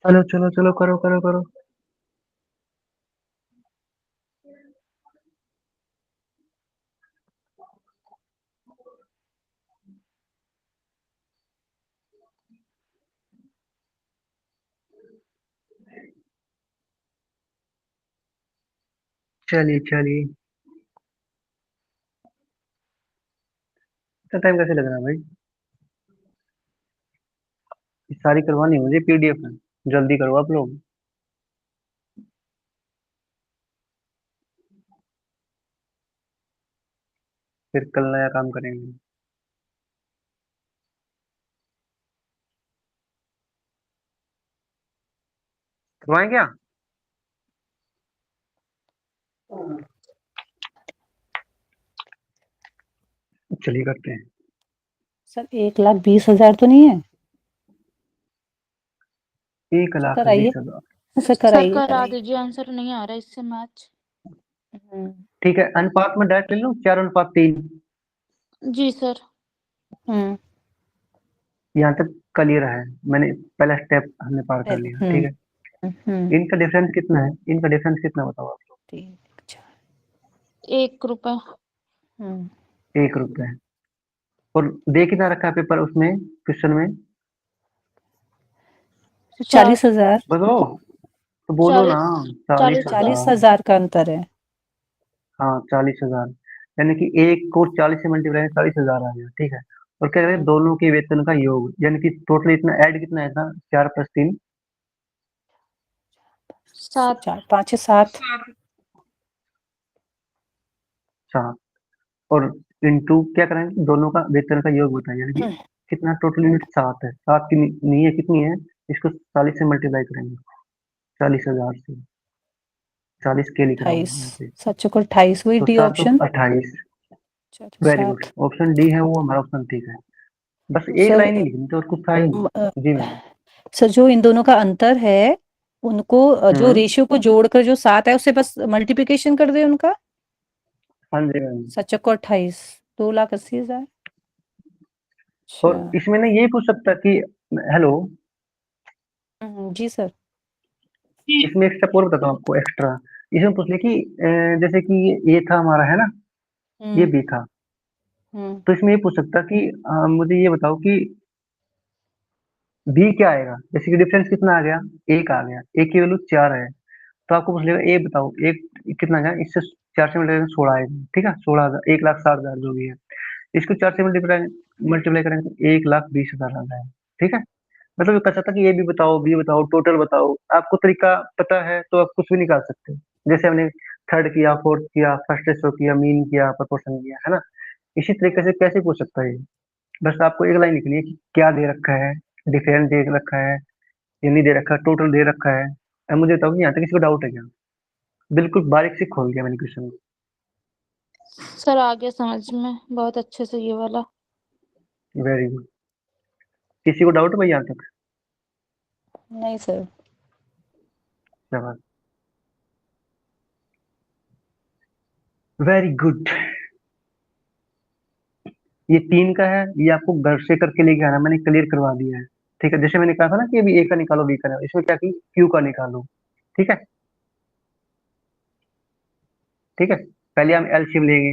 [SPEAKER 1] चलो चलो चलो, करो करो करो। चलिए चलिए, इतना टाइम कैसे लग रहा है भाई, ये सारी करवानी है मुझे पीडीएफ में, जल्दी करो आप लोग। फिर कल नया काम करेंगे। करवाएं क्या? चलिए करते हैं।
[SPEAKER 2] सर 1,20,000 तो नहीं है?
[SPEAKER 1] 1,20,000।
[SPEAKER 2] सर
[SPEAKER 3] सर
[SPEAKER 2] कराइए
[SPEAKER 3] करा
[SPEAKER 2] कराइए।
[SPEAKER 3] दीजिए, आंसर नहीं आ रहा इससे मैच।
[SPEAKER 2] हम्म।
[SPEAKER 1] ठीक है, अनुपात में डायरेक्ट ले लो, 4:3।
[SPEAKER 3] जी सर।
[SPEAKER 2] हम्म।
[SPEAKER 1] यहाँ तक क्लियर है, मैंने पहला स्टेप हमने पार कर लिया, ठीक है।
[SPEAKER 2] हम्म।
[SPEAKER 1] इनका डिफरेंस कितना है, इनका डिफरेंस कितना बताओ आप लोग?
[SPEAKER 2] 3, 4।
[SPEAKER 3] 1 रुपए।
[SPEAKER 1] 1 रुपए। और दे कितना रखा है पेपर उसमें, क्वेश्चन में?
[SPEAKER 2] 40,000।
[SPEAKER 1] बताओ, तो बोलो ना।
[SPEAKER 3] 40
[SPEAKER 1] 40,000।
[SPEAKER 2] 40,000 का अंतर है।
[SPEAKER 1] हाँ 40,000, यानी कि एक को 40 से मल्टीप्लाई 40,000 आ गया, ठीक है। और क्या करें, दोनों के वेतन का योग, यानी कि टोटल इतना ऐड कितना है था, 4 + 3
[SPEAKER 3] 7।
[SPEAKER 2] 4, 5, 7।
[SPEAKER 4] 7।
[SPEAKER 1] 7। और इंटू क्या करेंगे, दोनों का वेतन का योग होता है, यानी कि कितना टोटल यूनिट 7 है, 7 की नहीं है, कितनी है, इसको 40 से मल्टीप्लाई करेंगे, 40,000 से, 40 के लिख रहा हूँ
[SPEAKER 2] 28।
[SPEAKER 1] यहाँ पे,
[SPEAKER 2] सच को 28 वही
[SPEAKER 1] तो
[SPEAKER 2] D
[SPEAKER 1] 7
[SPEAKER 2] option.
[SPEAKER 1] 28। Very good,
[SPEAKER 2] 7।
[SPEAKER 1] Option D है वो हमारा ऑप्शन, ठीक है। बस
[SPEAKER 2] तो
[SPEAKER 1] एक
[SPEAKER 2] सर
[SPEAKER 1] लाइन ही लिखनी थी और कुछ था ही नहीं। जी मैम।
[SPEAKER 2] सर जो इन दोनों का अंतर है उनको जो
[SPEAKER 1] हम्म,
[SPEAKER 2] रेशियो को जोड़कर जो 7 है उससे बस मल्टीप्लिकेशन कर दे उनका।
[SPEAKER 1] हाँ जी मैम।
[SPEAKER 2] 7 को 28, 2,80,000।
[SPEAKER 1] और
[SPEAKER 2] अच्छा।
[SPEAKER 1] इसमें ना ये पूछ सकता कि, हेलो,
[SPEAKER 2] जी सर।
[SPEAKER 1] इसमें एक स्टेप और बताता हूँ आपको एक्स्ट्रा। इसमें पूछ ले कि जैसे कि ये था हमारा, है ना, ये
[SPEAKER 2] हम्म।
[SPEAKER 1] बी था,
[SPEAKER 2] हम्म।
[SPEAKER 1] तो इसमें ये पूछ सकता कि मुझे ये बताओ कि बी क्या आएगा, जैसे कि डिफरेंस कितना आ गया, एक आ गया, एक की वैल्यू 4 है, तो आपको पूछ लेगा ए बताओ, एक कितना गया, इससे 4 से मल्टीप्लाई 16 आएगा, ठीक है, 16,000, 1,60,000 जो भी है, इसको 4 से मल्टीप्लाई मल्टीप्लाई करेंगे तो 1,20,000 आ जाएगा, ठीक है। मतलब ये कहा था कि ये भी बताओ, बी बताओ, टोटल बताओ, आपको तरीका पता है तो आप कुछ भी निकाल सकते हो, जैसे हमने थर्ड किया, फोर्थ किया, फर्स्ट रेशो किया, मीन किया, प्रोपोर्शन किया, है ना। इसी तरीके से कैसे पूछ सकता है ये, बस आपको एक लाइन लिखनी है कि क्या दे रखा है, डिफरेंस दे रखा है या नहीं दे रखा, टोटल दे रखा है। अब मुझे बताओ कि यहाँ तक किसी को डाउट है क्या? बिल्कुल बारीक से खोल दिया मैंने क्वेश्चन को।
[SPEAKER 3] सर आ गया समझ में बहुत अच्छे से ये वाला।
[SPEAKER 1] Very good. किसी को डाउट है भाई यहाँ तक?
[SPEAKER 2] नहीं सर।
[SPEAKER 1] शाबाश, वेरी गुड। ये 3 का है, ये आपको घर से करके लेके आना, मैंने क्लियर करवा दिया है। ठीक है, जैसे मैंने कहा था ना कि अभी ए का निकालो बी का निकालो, इसमें क्या की क्यू का निकालो। ठीक है, ठीक है। पहले हम एलसीएम लेंगे,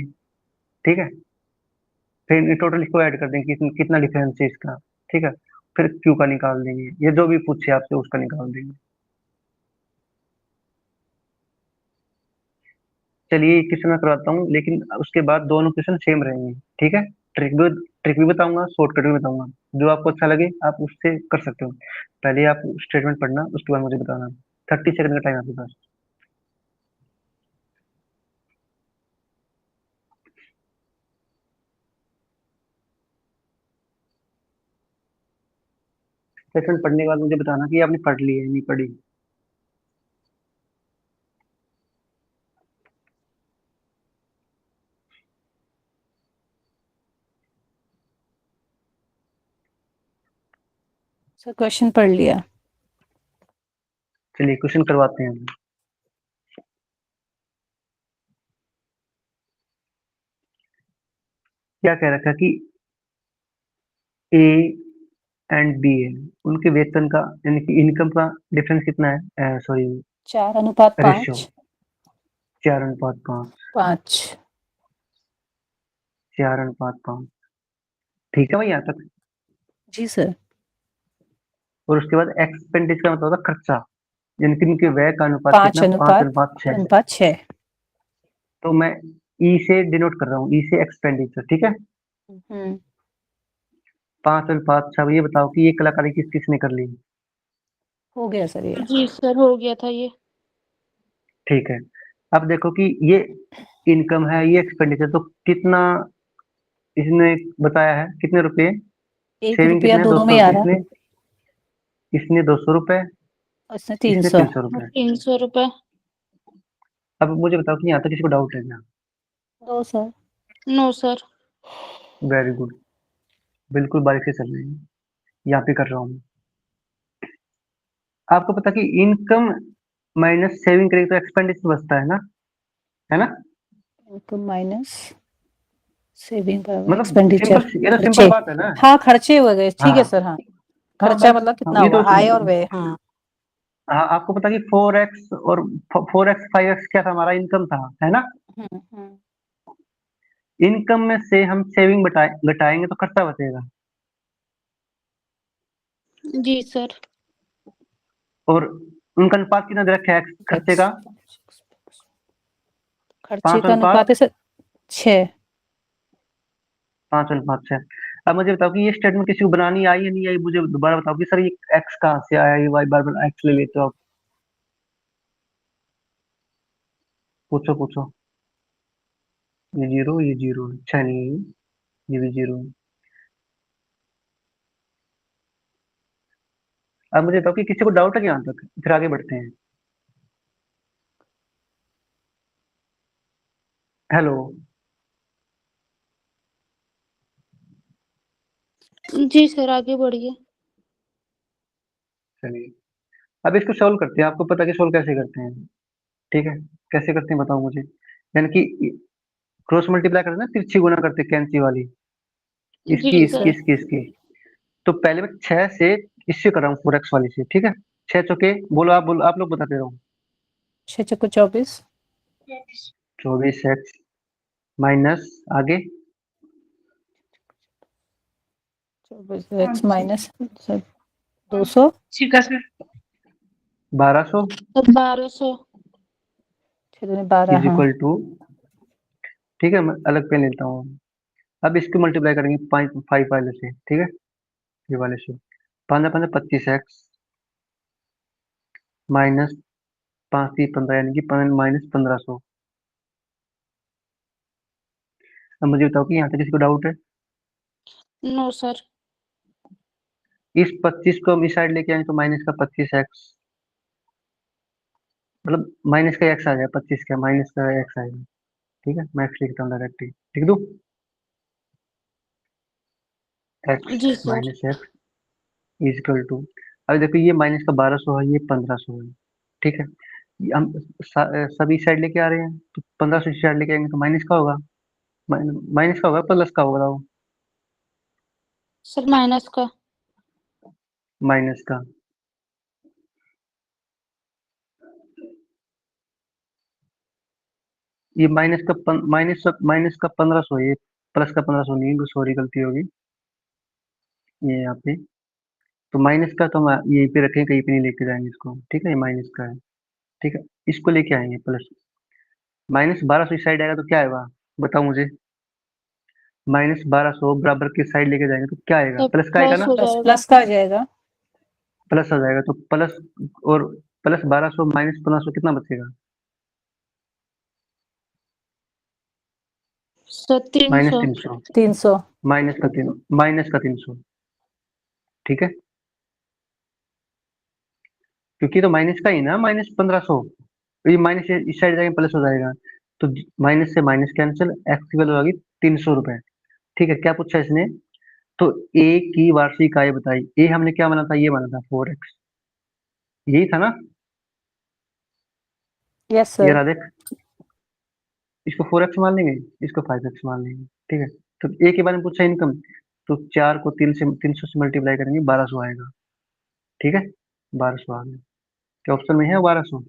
[SPEAKER 1] ठीक है, फिर टोटल इसको ऐड कर देंगे कितना डिफरेंस है इसका। ठीक है, फिर क्यू का निकाल देंगे, ये जो भी पूछे आपसे उसका निकाल देंगे। चलिए क्वेश्चन मैं करवाता हूँ, लेकिन उसके बाद दोनों क्वेश्चन सेम रहेंगे। ठीक है, ट्रिक भी बताऊंगा, शॉर्टकट भी बताऊंगा, जो आपको अच्छा लगे आप उससे कर सकते हो। पहले आप स्टेटमेंट पढ़ना, उसके बाद मुझे बताना। 30 सेकंड का टाइम आपके पास। स्टेटमेंट पढ़ने के बाद मुझे बताना कि आपने पढ़ ली है नहीं पढ़ी।
[SPEAKER 2] सर क्वेश्चन पढ़ लिया।
[SPEAKER 1] चलिए क्वेश्चन करवाते हैं हम। क्या कह रखा कि ए एंड बी है, उनके वेतन का यानी कि इनकम का डिफरेंस कितना है? सॉरी,
[SPEAKER 2] 4:5।
[SPEAKER 1] रेशियो 4:5।
[SPEAKER 2] 5।
[SPEAKER 1] 4:5। ठीक है भाई यहाँ तक।
[SPEAKER 2] जी सर।
[SPEAKER 1] और उसके बाद एक्सपेंडिचर का मतलब होता है खर्चा, यानी कि इनके व्यय का अनुपात
[SPEAKER 2] 5
[SPEAKER 1] कितना? पाँच
[SPEAKER 2] अनुपात
[SPEAKER 1] अनुपात छह
[SPEAKER 2] अनुपात 6।
[SPEAKER 1] तो मैं ई से डिनोट कर रहा हूँ, ई से एक्सपेंडिचर। ठीक है, 5:6। ये बताओ कि ये कलाकारी किस किसने कर ली?
[SPEAKER 2] हो गया सर ये।
[SPEAKER 3] जी सर हो गया था ये।
[SPEAKER 1] ठीक है, अब देखो कि ये इनकम है, ये एक्सपेंडिचर, तो कितना इसने बताया है, कितने रुपए?
[SPEAKER 2] 1
[SPEAKER 1] सेविंग
[SPEAKER 2] रुपया
[SPEAKER 1] कितने हैं?
[SPEAKER 2] दोनों में
[SPEAKER 1] 200
[SPEAKER 2] आ
[SPEAKER 1] रुपये।
[SPEAKER 2] रहा है।
[SPEAKER 1] इसने 200 रुपए,
[SPEAKER 2] और इसने
[SPEAKER 1] इसने
[SPEAKER 2] 300।
[SPEAKER 1] 300 रुपए।
[SPEAKER 3] 300 रुपए।
[SPEAKER 1] अब मुझे बताओ कि यहाँ तक किसी को डाउट है क्या?
[SPEAKER 2] 2 sir.
[SPEAKER 3] No sir.
[SPEAKER 1] Very good, बिल्कुल बारीक से चल रही है, यहाँ पे कर रहा हूँ। आपको पता कि इनकम माइनस सेविंग करेंगे तो एक्सपेंडिचर बचता है ना?
[SPEAKER 2] इनकम माइनस सेविंग बराबर
[SPEAKER 1] मतलब
[SPEAKER 2] एक्सपेंडिचर।
[SPEAKER 1] सिंपल, ये तो
[SPEAKER 2] खर्चे।
[SPEAKER 1] सिंपल बात है ना।
[SPEAKER 2] हाँ खर्चे हो गए, ठीक
[SPEAKER 1] हाँ
[SPEAKER 2] है सर। हाँ
[SPEAKER 1] हाँ
[SPEAKER 2] खर्चा
[SPEAKER 1] बस,
[SPEAKER 2] मतलब
[SPEAKER 1] हाँ,
[SPEAKER 2] कितना
[SPEAKER 1] ये तो
[SPEAKER 2] हुआ, आय और व्यय।
[SPEAKER 1] हाँ, आपको पता कि 4x और 4x 5x क्या था? हमारा इनकम था, है ना?
[SPEAKER 2] हम्म।
[SPEAKER 1] इनकम में से हम सेविंग घटाएंगे तो खर्चा बचेगा,
[SPEAKER 3] जी सर।
[SPEAKER 1] और उनका अनुपात कितना दे रखा है खर्चे का?
[SPEAKER 2] खर्चे
[SPEAKER 1] 5
[SPEAKER 2] का
[SPEAKER 1] अनुपात
[SPEAKER 2] अनुपात है सर 6।
[SPEAKER 1] 5:6। अब मुझे बताओ कि ये स्टेटमेंट किसी को बनानी आई या नहीं आई? मुझे दोबारा बताओ कि सर ये एक्स कहाँ से आया, ये वाई बार बार एक्स ले लेते हो आप। पूछो पूछो। ये जीरो, ये जीरो, अच्छा नहीं है, ये भी जीरो है। अब मुझे बताओ कि किसी को डाउट है क्या यहाँ तक? फिर आगे बढ़ते हैं। हेलो,
[SPEAKER 3] जी सर आगे बढ़िए।
[SPEAKER 1] चलिए अब इसको सॉल्व करते हैं। आपको पता है कि सॉल्व कैसे करते हैं? ठीक है, कैसे करते हैं बताओ मुझे। यानी कि क्रॉस मल्टीप्लाई करते हैं ना, तिरछी गुना करते हैं, कैंची वाली, इसकी
[SPEAKER 3] जी
[SPEAKER 1] इसकी
[SPEAKER 3] सर।
[SPEAKER 1] इसकी इसकी। तो पहले मैं 6 से इससे कर रहा हूँ, 4x वाली से। ठीक है, 6 चौके, बोलो, आप लोग बताते रहो।
[SPEAKER 2] 6 चौको 24।
[SPEAKER 1] 24x माइनस आगे
[SPEAKER 2] 24x माइनस 200।
[SPEAKER 4] ठीक है सर।
[SPEAKER 1] 1200
[SPEAKER 3] सर 1200।
[SPEAKER 2] 6 दूनी 12।
[SPEAKER 1] इज
[SPEAKER 2] हाँ
[SPEAKER 1] इक्वल टू, ठीक है, मैं अलग पेन लेता हूँ। अब इसको मल्टीप्लाई करेंगे 5 वाले से। ठीक है, ये वाले से 5×5 = 25x माइनस 5×3 = 15, यानी कि माइनस 1500। अब मुझे बताओ कि यहाँ तक किसी को डाउट है?
[SPEAKER 3] No sir.
[SPEAKER 1] इस 25 को हम इस साइड लेके आए तो माइनस का 25x, मतलब माइनस का x आ जाए, 25 का माइनस का x आएगा। ठीक है, मैं x लिखता हूँ डायरेक्ट ही, लिख दूं x
[SPEAKER 3] जी sir.
[SPEAKER 1] Minus x is equal to, अभी देखो ये माइनस का 1200 है, ये 1500 है, ठीक है, ये हम सभी साइड लेके आ रहे हैं, तो 1500 साइड लेके आएंगे तो माइनस का होगा, माइनस का होगा प्लस का होगा, बताओ
[SPEAKER 3] सर माइनस का।
[SPEAKER 1] माइनस का, ये माइनस का 1500 है, ये प्लस का 1500 नहीं है, सॉरी गलती होगी, ये यहाँ पे, तो माइनस का तो हम यहीं पे रखेंगे, कहीं पे नहीं लेके जाएंगे इसको, ठीक है, ये माइनस का है, ठीक है, इसको लेके आएंगे प्लस, माइनस 1200 इस साइड आएगा तो क्या आएगा, बताओ मुझे, माइनस 1200 बराबर की साइड लेके जाएंगे तो क्या आएगा,
[SPEAKER 3] तो
[SPEAKER 1] प्लस का आएगा
[SPEAKER 3] प्लस
[SPEAKER 1] ना,
[SPEAKER 3] हो
[SPEAKER 2] प्लस
[SPEAKER 3] जाएगा।
[SPEAKER 2] प्लस का आ जाएगा।
[SPEAKER 1] प्लस आ जाएगा, तो प्लस और प्लस 1200 माइनस 1500 कितना बचेगा,
[SPEAKER 3] सर
[SPEAKER 1] माइनस
[SPEAKER 3] 300।
[SPEAKER 1] 300,
[SPEAKER 2] 300।
[SPEAKER 1] माइनस का 300, ठीक है, क्योंकि तो माइनस का ही ना, माइनस 1500, तो ये माइनस इस साइड जाएगा प्लस हो जाएगा, तो माइनस से माइनस कैंसिल, एक्स की वैल्यू आ गई 300 रुपए, ठीक है, क्या पूछा इसने, तो ए की वार्षिक आय बताई, ए हमने क्या माना था, ये माना था 4x, यही था ना,
[SPEAKER 2] यस
[SPEAKER 1] ये
[SPEAKER 2] सर।
[SPEAKER 1] रहा देख, इसको 4x मान लेंगे, इसको 5x मान लेंगे, ठीक है, तो ए के बारे में पूछा इनकम, तो 4 को 300 से मल्टीप्लाई करेंगे 1200 आएगा, ठीक है, 1200 आ गया, क्या ऑप्शन में है 1200,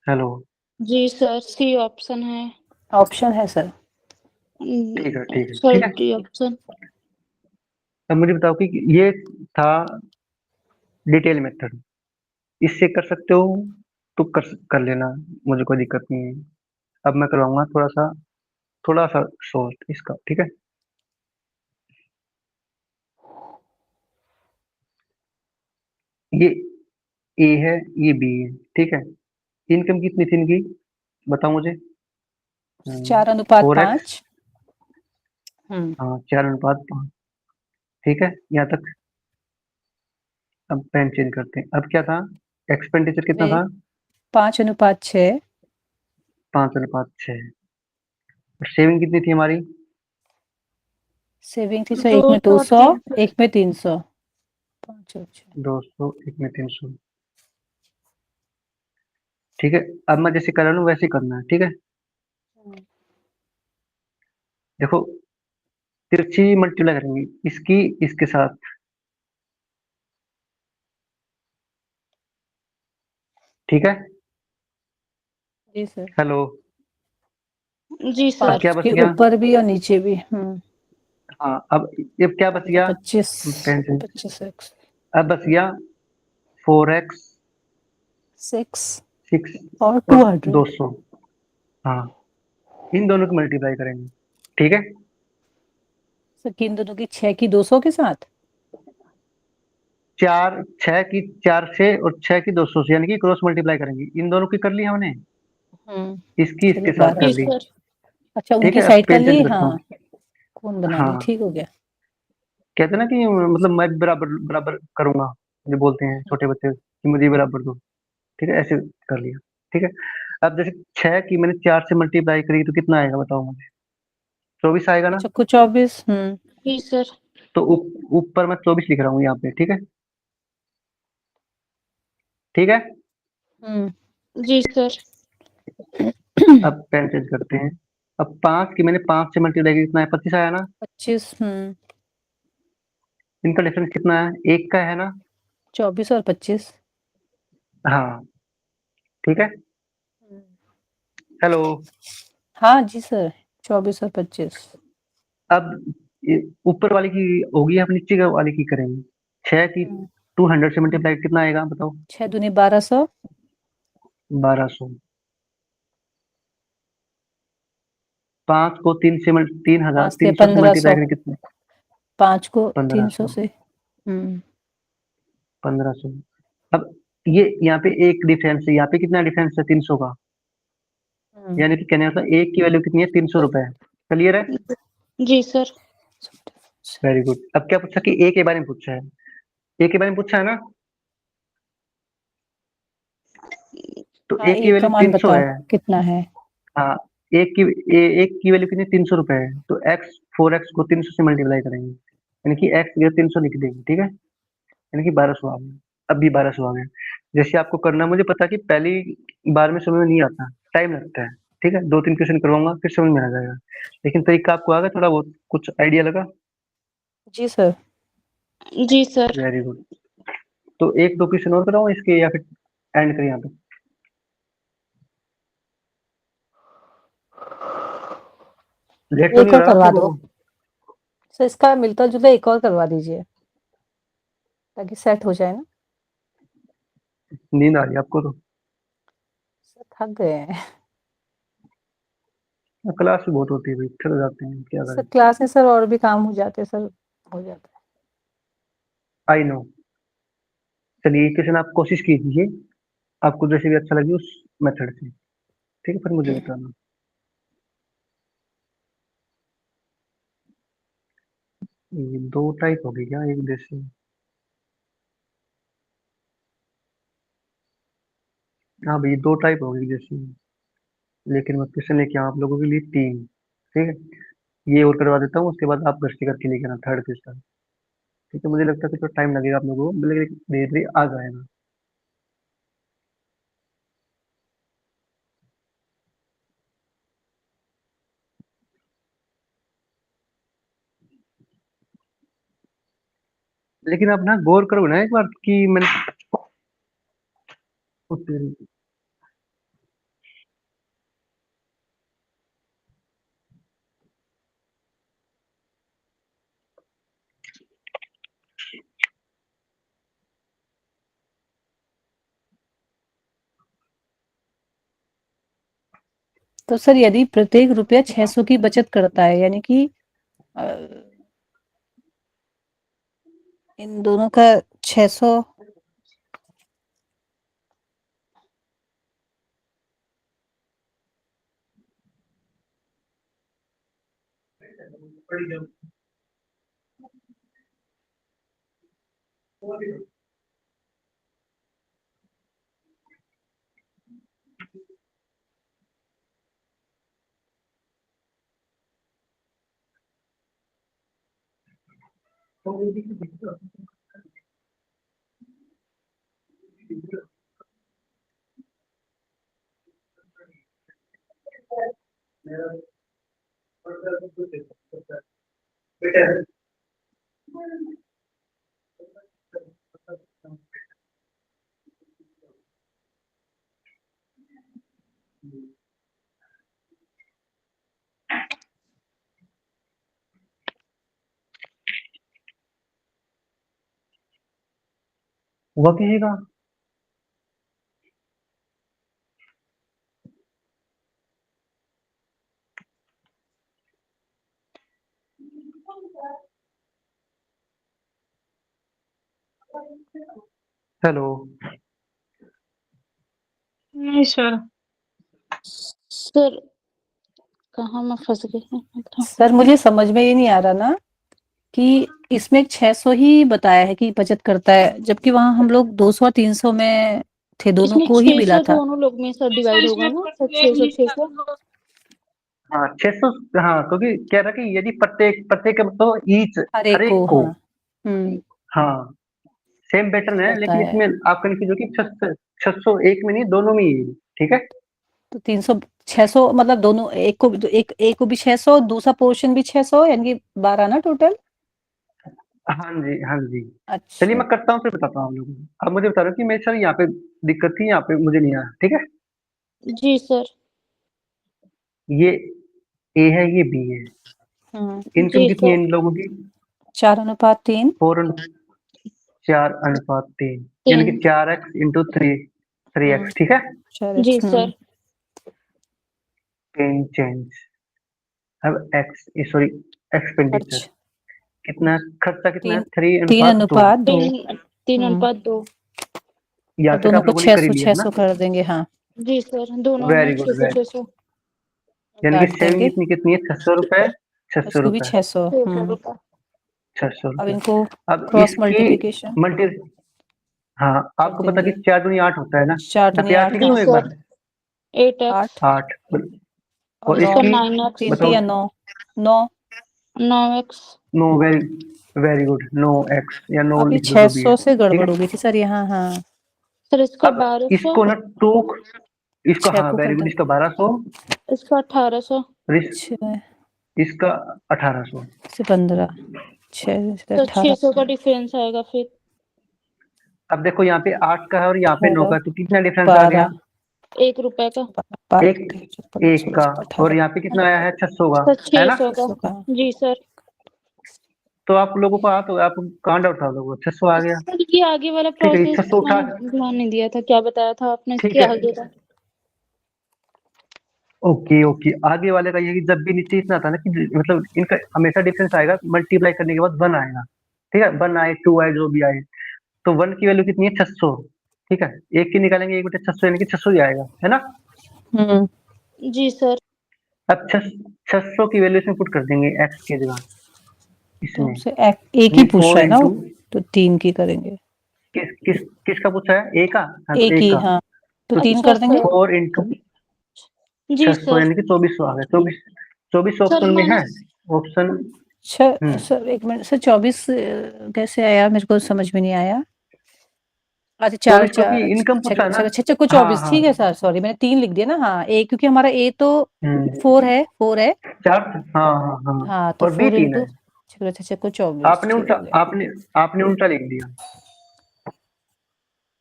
[SPEAKER 1] हेलो,
[SPEAKER 3] जी सर, सी ऑप्शन है।
[SPEAKER 2] ऑप्शन है सर।
[SPEAKER 1] ठीक है, ठीक है,
[SPEAKER 3] सर
[SPEAKER 1] ठीक है,
[SPEAKER 3] डी ऑप्शन।
[SPEAKER 1] अब मुझे बताओ कि ये था डिटेल मेथड, इससे कर सकते हो तो कर लेना, मुझे कोई दिक्कत नहीं है, अब मैं करवाऊंगा थोड़ा सा शॉर्ट इसका, ठीक है, ये ए है, ये बी है, ठीक है, इनकम कितनी थी इनकी, बताओ मुझे, 4x,
[SPEAKER 2] 4:5।
[SPEAKER 1] हाँ 4:5, ठीक है, यहाँ तक, अब पेन चेंज करते हैं, अब क्या था, एक्सपेंडिचर कितना था,
[SPEAKER 2] 5:6।
[SPEAKER 1] 5:6, और सेविंग कितनी थी हमारी,
[SPEAKER 2] सेविंग थी सर, एक में 200, एक में 300। 5 और 6।
[SPEAKER 1] 200, एक में 300, ठीक है, अब मैं जैसे कर रहा हूँ वैसे ही करना है, ठीक है, देखो तिरछी मल्टीप्लाई करेंगे इसकी इसके साथ, ठीक है,
[SPEAKER 2] जी सर।
[SPEAKER 1] हेलो,
[SPEAKER 3] जी
[SPEAKER 1] अब
[SPEAKER 3] सर।
[SPEAKER 1] क्या बच
[SPEAKER 2] के
[SPEAKER 1] गया,
[SPEAKER 2] ऊपर भी और नीचे भी।
[SPEAKER 1] हाँ अब ये क्या बच गया,
[SPEAKER 2] 25
[SPEAKER 1] पेन से,
[SPEAKER 2] 25x
[SPEAKER 1] अब बच गया 4x
[SPEAKER 2] 6
[SPEAKER 1] 6
[SPEAKER 2] और
[SPEAKER 1] और
[SPEAKER 2] 200।
[SPEAKER 1] 200, हाँ इन दोनों को मल्टीप्लाई करेंगे, ठीक है,
[SPEAKER 2] सर किन दोनों की 6 की 200 के साथ।
[SPEAKER 1] 6 की 4 से और 6 की 200 से, यानी कि क्रॉस मल्टीप्लाई करेंगे, इन दोनों की कर ली हमने, इसकी
[SPEAKER 2] चलिए
[SPEAKER 1] इसके साथ
[SPEAKER 2] 12।
[SPEAKER 1] कर
[SPEAKER 3] जी
[SPEAKER 1] ली,
[SPEAKER 3] सर।
[SPEAKER 2] अच्छा
[SPEAKER 1] ठीक
[SPEAKER 2] उनकी
[SPEAKER 1] है, अब
[SPEAKER 2] साइड कर
[SPEAKER 1] पेन चेंज
[SPEAKER 2] ली,
[SPEAKER 1] करता हूँ,
[SPEAKER 2] हाँ। कौन बना ली,
[SPEAKER 1] हाँ
[SPEAKER 2] ठीक हो गया।
[SPEAKER 1] कहते हैं ना कि मतलब मैं भी बराबर बराबर करूंगा, जो बोलते हैं छोटे बच्चे कि मुझे बराबर दो, ठीक है, ऐसे कर लिया, ठीक है, अब जैसे 6 की मैंने 4 से मल्टीप्लाई करी तो कितना आएगा बताओ मुझे, 24 आएगा ना,
[SPEAKER 2] अच्छा को 24।
[SPEAKER 3] जी सर।
[SPEAKER 1] तो ऊपर मैं 24 लिख रहा हूँ यहाँ पे, ठीक है, ठीक है,
[SPEAKER 3] जी सर।
[SPEAKER 1] अब पेन चेंज करते हैं, अब 5 की मैंने 5 से मल्टीप्लाई किया, कितना है, 25 आया ना,
[SPEAKER 2] 25।
[SPEAKER 1] इनका डिफरेंस कितना है, एक का है ना,
[SPEAKER 2] 24 और 25।
[SPEAKER 1] हाँ ठीक है, हेलो,
[SPEAKER 2] हाँ जी सर, 24 और 25।
[SPEAKER 1] अब ऊपर वाली की होगी, अब नीचे वाली की करेंगे, 6 की 200 से मल्टीप्लाई कितना आएगा बताओ,
[SPEAKER 2] 6 दूनी 1200।
[SPEAKER 1] 1200, 5 को 3000
[SPEAKER 2] 5 के
[SPEAKER 1] 300 से मल्टीप्लाई
[SPEAKER 2] 1500।
[SPEAKER 1] करें कितने,
[SPEAKER 2] 5 को 300
[SPEAKER 1] 1500,
[SPEAKER 2] से।
[SPEAKER 1] 1500, अब ये यहाँ पे एक डिफरेंस है, यहाँ पे कितना डिफरेंस है 300 का, यानी कि कहने का मतलब एक की वैल्यू कितनी है, 300 रुपए, क्लियर है,
[SPEAKER 3] जी सर।
[SPEAKER 1] वेरी गुड, अब क्या पूछा कि ए के बारे में पूछा है, ए के बारे में पूछा है ना, तो
[SPEAKER 2] हाँ,
[SPEAKER 1] ए की
[SPEAKER 2] एक का
[SPEAKER 1] वैल्यू
[SPEAKER 2] मान
[SPEAKER 1] 300
[SPEAKER 2] बताओ
[SPEAKER 1] है,
[SPEAKER 2] कितना है।
[SPEAKER 1] हाँ, एक की वैल्यू कितनी 300 रुपए है, तो x 4x को 300 से मल्टीप्लाई करेंगे, यानी कि x की 300 लिख देंगे, ठीक है, यानी कि 1200 आ गया। अभी 1200 आ गया। जैसे आपको करना, मुझे पता कि पहली बार में समझ में नहीं आता, टाइम लगता है, ठीक है, 2-3 क्वेश्चन करवाऊंगा फिर समझ में आ जाएगा, लेकिन तरीका आपको आ गया, थोड़ा बहुत कुछ आइडिया लगा?
[SPEAKER 2] जी सर।
[SPEAKER 3] जी सर।
[SPEAKER 1] Very good. तो 1-2 क्वेश्चन और कराऊं इसके, या फिर एंड करें यहाँ पे? लेट तो
[SPEAKER 2] एक
[SPEAKER 1] नहीं हो
[SPEAKER 2] और
[SPEAKER 1] रहा आप
[SPEAKER 2] करवा
[SPEAKER 1] लोगों
[SPEAKER 2] दो
[SPEAKER 1] को?
[SPEAKER 2] सर, इसका मिलता जुलता एक और करवा दीजिए ताकि सेट हो जाए ना।
[SPEAKER 1] नींद आ रही है आपको तो?
[SPEAKER 2] सर थक गए हैं।
[SPEAKER 1] क्लास भी बहुत होती है भाई, थक जाते हैं, क्या
[SPEAKER 2] सर
[SPEAKER 1] करें।
[SPEAKER 2] क्लास में सर और भी काम हो जाते हैं सर, हो जाता है।
[SPEAKER 1] I know. चलिए क्वेश्चन आप कोशिश कीजिए, आपको जैसे भी अच्छा लगे उस मेथड से, ठीक है, फिर मुझे बताना। ये 2 टाइप होगी क्या एक जैसे? हाँ भाई 2 टाइप होगी जैसे, लेकिन मैं क्वेश्चन लेके आऊँ आप लोगों के लिए 3, ठीक है। ये और करवा देता हूँ, उसके बाद आप घर से करके लेके आना थर्ड क्वेश्चन, ठीक है। मुझे लगता है कि थोड़ा टाइम लगेगा आप लोगों को, लेकिन धीरे धीरे आ जाएगा। लेकिन आप ना गौर करो ना एक बार कि मैंने ओ तेरी,
[SPEAKER 2] तो सर यदि प्रत्येक रुपया 600 की बचत करता है, यानी कि अ, इन दोनों का 600
[SPEAKER 1] हुआ किसी का? हेलो?
[SPEAKER 4] नहीं सर।
[SPEAKER 3] सर कहाँ मैं फंस गई?
[SPEAKER 2] सर मुझे समझ में ये नहीं आ रहा ना कि इसमें 600 ही बताया है कि बचत करता है, जबकि वहाँ हम लोग 200 और 300 में थे, दोनों
[SPEAKER 3] इसमें
[SPEAKER 2] को ही मिला
[SPEAKER 3] 600
[SPEAKER 2] था।
[SPEAKER 3] दोनों लोग में सर
[SPEAKER 4] सर
[SPEAKER 3] डिवाइड होगा
[SPEAKER 4] इसमें
[SPEAKER 3] ना सर,
[SPEAKER 4] प्रत्येक
[SPEAKER 3] 600
[SPEAKER 4] हिस्सा
[SPEAKER 3] 600।
[SPEAKER 1] हाँ 600, हाँ, क्योंकि कह रहा कि यदि प्रत्येक प्रत्येक का मतलब ईच,
[SPEAKER 2] हर
[SPEAKER 1] हर
[SPEAKER 2] एक
[SPEAKER 1] एक
[SPEAKER 2] को,
[SPEAKER 1] को,
[SPEAKER 2] हाँ।
[SPEAKER 1] हाँ सेम पैटर्न है,
[SPEAKER 2] करता
[SPEAKER 1] लेकिन
[SPEAKER 2] है।
[SPEAKER 1] इसमें आप कन्फ्यूज हो कि 600 एक में नहीं, दोनों में ही है, ठीक है।
[SPEAKER 2] तो 300 600 मतलब दोनों, एक को भी 600, दूसरा पोर्शन भी 600, यानी कि 12 ना टोटल।
[SPEAKER 1] हाँ जी, हाँ जी। चलिए
[SPEAKER 2] अच्छा।
[SPEAKER 1] मैं करता हूँ फिर बताता हूँ आप लोगों को। अब मुझे बता रहे हो कि मेरे सर यहाँ पे दिक्कत थी, यहाँ पे मुझे नहीं आया, ठीक है।
[SPEAKER 3] जी सर।
[SPEAKER 1] ये ए है, ये बी है। इनकम
[SPEAKER 3] जी
[SPEAKER 1] कितनी है
[SPEAKER 3] सर।
[SPEAKER 1] इन लोगों की?
[SPEAKER 2] 4:3।
[SPEAKER 1] 4:3, यानी कि
[SPEAKER 3] 3।
[SPEAKER 1] 4x इंटू 3x, ठीक है।
[SPEAKER 2] 4x।
[SPEAKER 3] जी सर।
[SPEAKER 1] Pen change. अब एक्स, सॉरी, एक्सपेंडिचर
[SPEAKER 2] खर्च
[SPEAKER 1] कितना, खर्चा कितना है?
[SPEAKER 2] 3
[SPEAKER 1] 3:2।
[SPEAKER 2] 3:2।
[SPEAKER 3] 3 अनुपात 2।
[SPEAKER 1] यहाँ
[SPEAKER 2] और
[SPEAKER 1] तक
[SPEAKER 2] दोनों
[SPEAKER 1] आप
[SPEAKER 2] को
[SPEAKER 1] लोगों ने कर ही
[SPEAKER 2] 600
[SPEAKER 1] लिया है ना?
[SPEAKER 2] 600 कर देंगे, हाँ।
[SPEAKER 3] जी सर, दोनों में
[SPEAKER 1] वेरी गुड,
[SPEAKER 3] 600
[SPEAKER 1] वेरी।
[SPEAKER 3] 600।
[SPEAKER 1] यानी कि
[SPEAKER 2] काट
[SPEAKER 1] सेविंग
[SPEAKER 2] देंगे,
[SPEAKER 1] इतनी कितनी है? 600 रुपए, 600
[SPEAKER 2] उसको भी
[SPEAKER 1] रुपए,
[SPEAKER 2] 600।
[SPEAKER 3] 600 रुपये।
[SPEAKER 1] 600
[SPEAKER 2] अब
[SPEAKER 1] रुपए।
[SPEAKER 2] इनको
[SPEAKER 1] अब
[SPEAKER 2] क्रॉस
[SPEAKER 1] इसकी
[SPEAKER 2] मल्टीप्लिकेशन
[SPEAKER 1] मल्टी, हाँ
[SPEAKER 2] कर
[SPEAKER 1] आपको पता कि
[SPEAKER 2] देंगे।
[SPEAKER 1] 4 दूनी 8 होता है ना?
[SPEAKER 2] 4
[SPEAKER 1] यहाँ
[SPEAKER 2] दूनी
[SPEAKER 1] पे 8
[SPEAKER 2] 8,
[SPEAKER 1] लिख
[SPEAKER 3] जी
[SPEAKER 1] लूँ
[SPEAKER 2] हाँ।
[SPEAKER 1] एक बार?
[SPEAKER 3] सर। 8x।
[SPEAKER 2] 8।
[SPEAKER 1] 8, और
[SPEAKER 2] नौ,
[SPEAKER 1] इसकी
[SPEAKER 3] 9x,
[SPEAKER 2] 3
[SPEAKER 1] बताओ।
[SPEAKER 2] या 9 9
[SPEAKER 3] 9x,
[SPEAKER 1] no, very good, no x या नो
[SPEAKER 2] अभी
[SPEAKER 1] लिख दो जो भी है,
[SPEAKER 2] 600 से
[SPEAKER 1] ठीक
[SPEAKER 2] गड़बड़
[SPEAKER 1] है।
[SPEAKER 2] हो गई थी सर यहाँ। हाँ
[SPEAKER 3] सर इसका
[SPEAKER 1] अब
[SPEAKER 3] 1200,
[SPEAKER 1] इसको ना टूक, इसका,
[SPEAKER 2] 6
[SPEAKER 1] हाँ
[SPEAKER 2] को
[SPEAKER 1] वेरी गुड,
[SPEAKER 2] कंटा
[SPEAKER 1] इसका 1200,
[SPEAKER 3] इसका 1800,
[SPEAKER 1] इसका 1800।
[SPEAKER 2] 6 से 15 6 से
[SPEAKER 3] तो
[SPEAKER 2] 18
[SPEAKER 3] 600 का डिफरेंस आएगा फिर।
[SPEAKER 1] अब देखो यहाँ पे 8 का है और यहाँ पे 9 का है, तो कितना डिफरेंस आ गया?
[SPEAKER 3] 1 रुपए का।
[SPEAKER 1] एक, एक का, और यहाँ पे कितना आया है? 600 का,
[SPEAKER 3] सर
[SPEAKER 1] है ना?
[SPEAKER 3] 600 का। जी सर।
[SPEAKER 1] तो आप लोगों को आप कहाँ डाउट था लोगों को? 600 आ गया,
[SPEAKER 3] सर ये आगे वाला
[SPEAKER 1] ठीक है,
[SPEAKER 3] प्रोसेस
[SPEAKER 1] 600 उठा,
[SPEAKER 3] मैंने ध्यान नहीं दिया था, क्या बताया था आपने
[SPEAKER 1] ठीक
[SPEAKER 3] इसके
[SPEAKER 1] है,
[SPEAKER 3] आगे का।
[SPEAKER 1] Okay okay. आगे वाले का ये है कि जब भी नीचे इतना था ना कि मतलब इनका हमेशा डिफरेंस आएगा, मल्टीप्लाई करने के बाद 1 आएगा, ठीक है, 1 आए 2 आए जो भी आए, तो 1 की वैल्यू कितनी है? 600, ठीक है, एक की निकालेंगे 1 बटे 600 यानी कि 600 ही आएगा, है ना?
[SPEAKER 3] जी सर।
[SPEAKER 1] अब 600 की वैल्यू इसमें पुट कर देंगे x के जगह,
[SPEAKER 2] तो
[SPEAKER 1] इसमें
[SPEAKER 2] हमसे एक ही पूछ रहा है ना वो, तो 3 की करेंगे।
[SPEAKER 1] किसका पूछा है? a का? हाँ, तो
[SPEAKER 2] एक
[SPEAKER 1] a
[SPEAKER 2] ही,
[SPEAKER 1] का,
[SPEAKER 2] हाँ तो
[SPEAKER 1] तो
[SPEAKER 2] 3
[SPEAKER 3] अच्छा
[SPEAKER 2] कर देंगे।
[SPEAKER 3] सर।
[SPEAKER 1] 4 इंटू
[SPEAKER 3] जी
[SPEAKER 1] 600
[SPEAKER 3] सर।
[SPEAKER 1] यानी कि 2400 आ गया। 24
[SPEAKER 3] सर
[SPEAKER 1] ऑप्शन में
[SPEAKER 3] मैंने
[SPEAKER 1] है, ऑप्शन।
[SPEAKER 2] सर एक मिनट सर, 24 कैसे आया मेरे को समझ में नहीं आया। अच्छा 4
[SPEAKER 1] 24 क्योंकि इनकम पूछा है ना।
[SPEAKER 2] अच्छा को
[SPEAKER 1] हाँ
[SPEAKER 2] 24
[SPEAKER 1] हाँ,
[SPEAKER 2] ठीक है सर, सॉरी मैंने 3 लिख दिया ना। हाँ ए, क्योंकि हमारा ए तो 4 है
[SPEAKER 1] 4, हाँ हाँ हाँ,
[SPEAKER 2] हाँ, तो
[SPEAKER 1] और बी
[SPEAKER 2] 4
[SPEAKER 1] 3
[SPEAKER 2] इंटू
[SPEAKER 1] है।
[SPEAKER 2] 6 को 24
[SPEAKER 1] आपने
[SPEAKER 2] ठीक
[SPEAKER 1] उल्टा,
[SPEAKER 2] हो गया।
[SPEAKER 1] आपने उल्टा लिख दिया,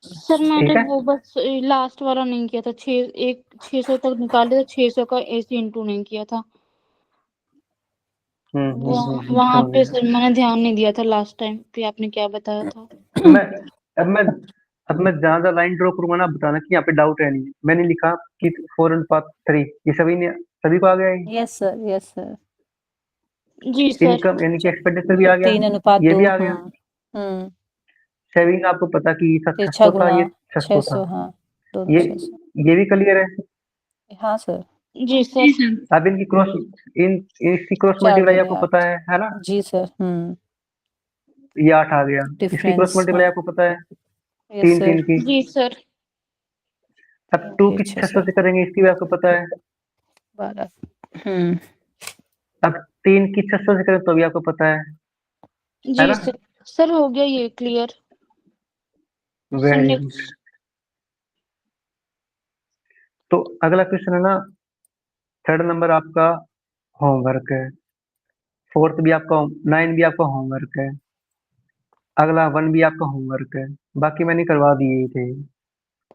[SPEAKER 3] सर मैंने
[SPEAKER 1] ठीक है।
[SPEAKER 3] वो बस लास्ट वाला नहीं किया था, 600 तक निकाले था, 600 का ऐसे इंटू नहीं किया था। वहां
[SPEAKER 1] समझ
[SPEAKER 3] पे
[SPEAKER 1] गया।
[SPEAKER 3] सर मैंने ध्यान नहीं दिया था लास्ट टाइम पे, आपने क्या बताया था।
[SPEAKER 1] मैं अब मैं अब मैं ज्यादा लाइन ड्रॉ करूंगा ना, बताना कि यहाँ पे डाउट है नहीं। मैंने लिखा कि 4 अनुपात 3, ये सभी को आ गया है।
[SPEAKER 2] Yes sir.
[SPEAKER 3] जी सर।
[SPEAKER 1] इनकम यानी कि एक्सपेंडिचर भी आ गया,
[SPEAKER 2] 3 अनुपात
[SPEAKER 1] ये
[SPEAKER 2] 2।
[SPEAKER 1] भी आ गया।
[SPEAKER 2] हम्म
[SPEAKER 1] सेविंग आपको पता कि
[SPEAKER 2] तिरछा
[SPEAKER 1] 600 था,
[SPEAKER 2] गुणा
[SPEAKER 1] ये 600 था,
[SPEAKER 2] 600, हाँ दोनों
[SPEAKER 1] ये
[SPEAKER 2] 600।
[SPEAKER 1] ये भी क्लियर है।
[SPEAKER 2] हाँ सर।
[SPEAKER 3] जी सर।
[SPEAKER 1] अब इनकी इसकी क्रॉस
[SPEAKER 2] 4
[SPEAKER 1] मल्टीप्लाई
[SPEAKER 2] दूनी
[SPEAKER 1] आपको
[SPEAKER 2] 8।
[SPEAKER 1] पता है ना?
[SPEAKER 2] जी सर।
[SPEAKER 1] ये 8 आ गया। इसकी क्रॉस
[SPEAKER 2] डिफरेंस,
[SPEAKER 1] मल्टीप्लाई
[SPEAKER 2] हाँ
[SPEAKER 1] आपको पता है,
[SPEAKER 2] यस
[SPEAKER 1] 3
[SPEAKER 2] सर।
[SPEAKER 1] 3 की।
[SPEAKER 3] जी सर।
[SPEAKER 1] अब 2 की 600
[SPEAKER 2] 600
[SPEAKER 1] से करेंगे, इसकी भी आपको पता है।
[SPEAKER 2] 12।
[SPEAKER 1] अब 3 की 600 से करें तो भी आपको पता है
[SPEAKER 3] जी
[SPEAKER 1] ना?
[SPEAKER 3] सर। सर हो गया ये क्लियर।
[SPEAKER 1] Very good. तो अगला क्वेश्चन है ना, 3rd नंबर आपका होमवर्क है, 4th भी आपका, 9 भी आपका होमवर्क है, अगला 1 भी आपका होमवर्क है, बाकी मैंने करवा दिए थे,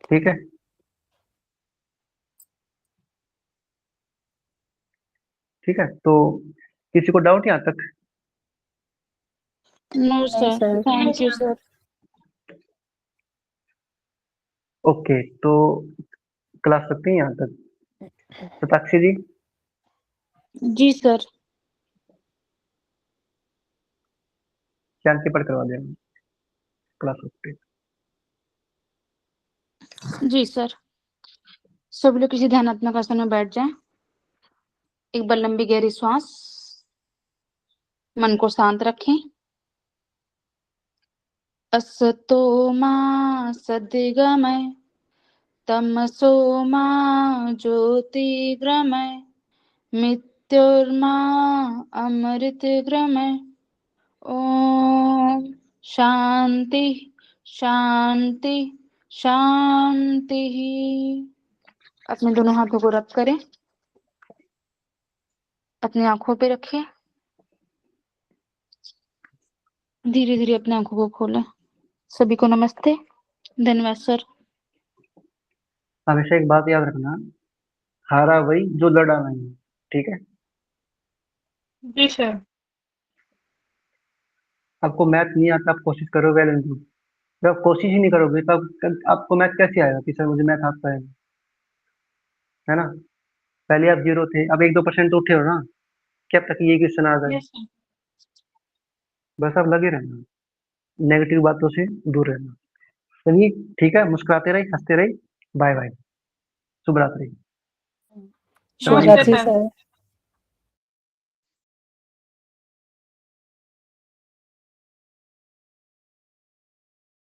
[SPEAKER 1] ठीक है। ठीक है, तो किसी को डाउट यहाँ तक?
[SPEAKER 3] नो
[SPEAKER 2] नहीं
[SPEAKER 3] sir,
[SPEAKER 2] sir.
[SPEAKER 3] Thank you sir.
[SPEAKER 1] Okay, तो क्लास सकते हैं यहाँ तक? सताक्षी जी,
[SPEAKER 3] जी सर।
[SPEAKER 1] शांति पर करवा देना क्लास सकते।
[SPEAKER 3] जी सर। सभी लोग किसी ध्यानात्मक आसन में बैठ जाएं। एक बार लंबी गहरी श्वास, मन को शांत रखें। असतो मा सद्गमय, तमसो मा ज्योतिर्गमय, मृत्युर्मा अमृतगमय। ओम शांति शांति शांति। अपने दोनों हाथों को रब करें, अपनी आंखों पे रखें, धीरे धीरे अपनी आंखों को खोलें। सभी को नमस्ते, धन्यवाद सर।
[SPEAKER 1] हमेशा एक बात याद रखना, हारा वही जो लड़ा नहीं, ठीक है।
[SPEAKER 4] जी सर।
[SPEAKER 1] आपको मैथ नहीं आता, आप कोशिश करो, वेल एंड गुड। जब आप कोशिश ही नहीं करोगे तो आपको मैथ कैसे आएगा कि सर मुझे मैथ आता है ना? पहले आप 0 थे, अब 1-2% तो उठे हो ना, क्या तक ये क्वेश्चन आ जाए।
[SPEAKER 4] Yes sir.
[SPEAKER 1] बस आप लगे रहना, नेगेटिव बातों से दूर रहना। चलिए ठीक है, मुस्कुराते रहिए, हंसते रहिए। बाय बाय, शुभ रात्रि।
[SPEAKER 2] शुभ
[SPEAKER 4] नमस्ते
[SPEAKER 2] रात्रि
[SPEAKER 4] सर।
[SPEAKER 2] सर।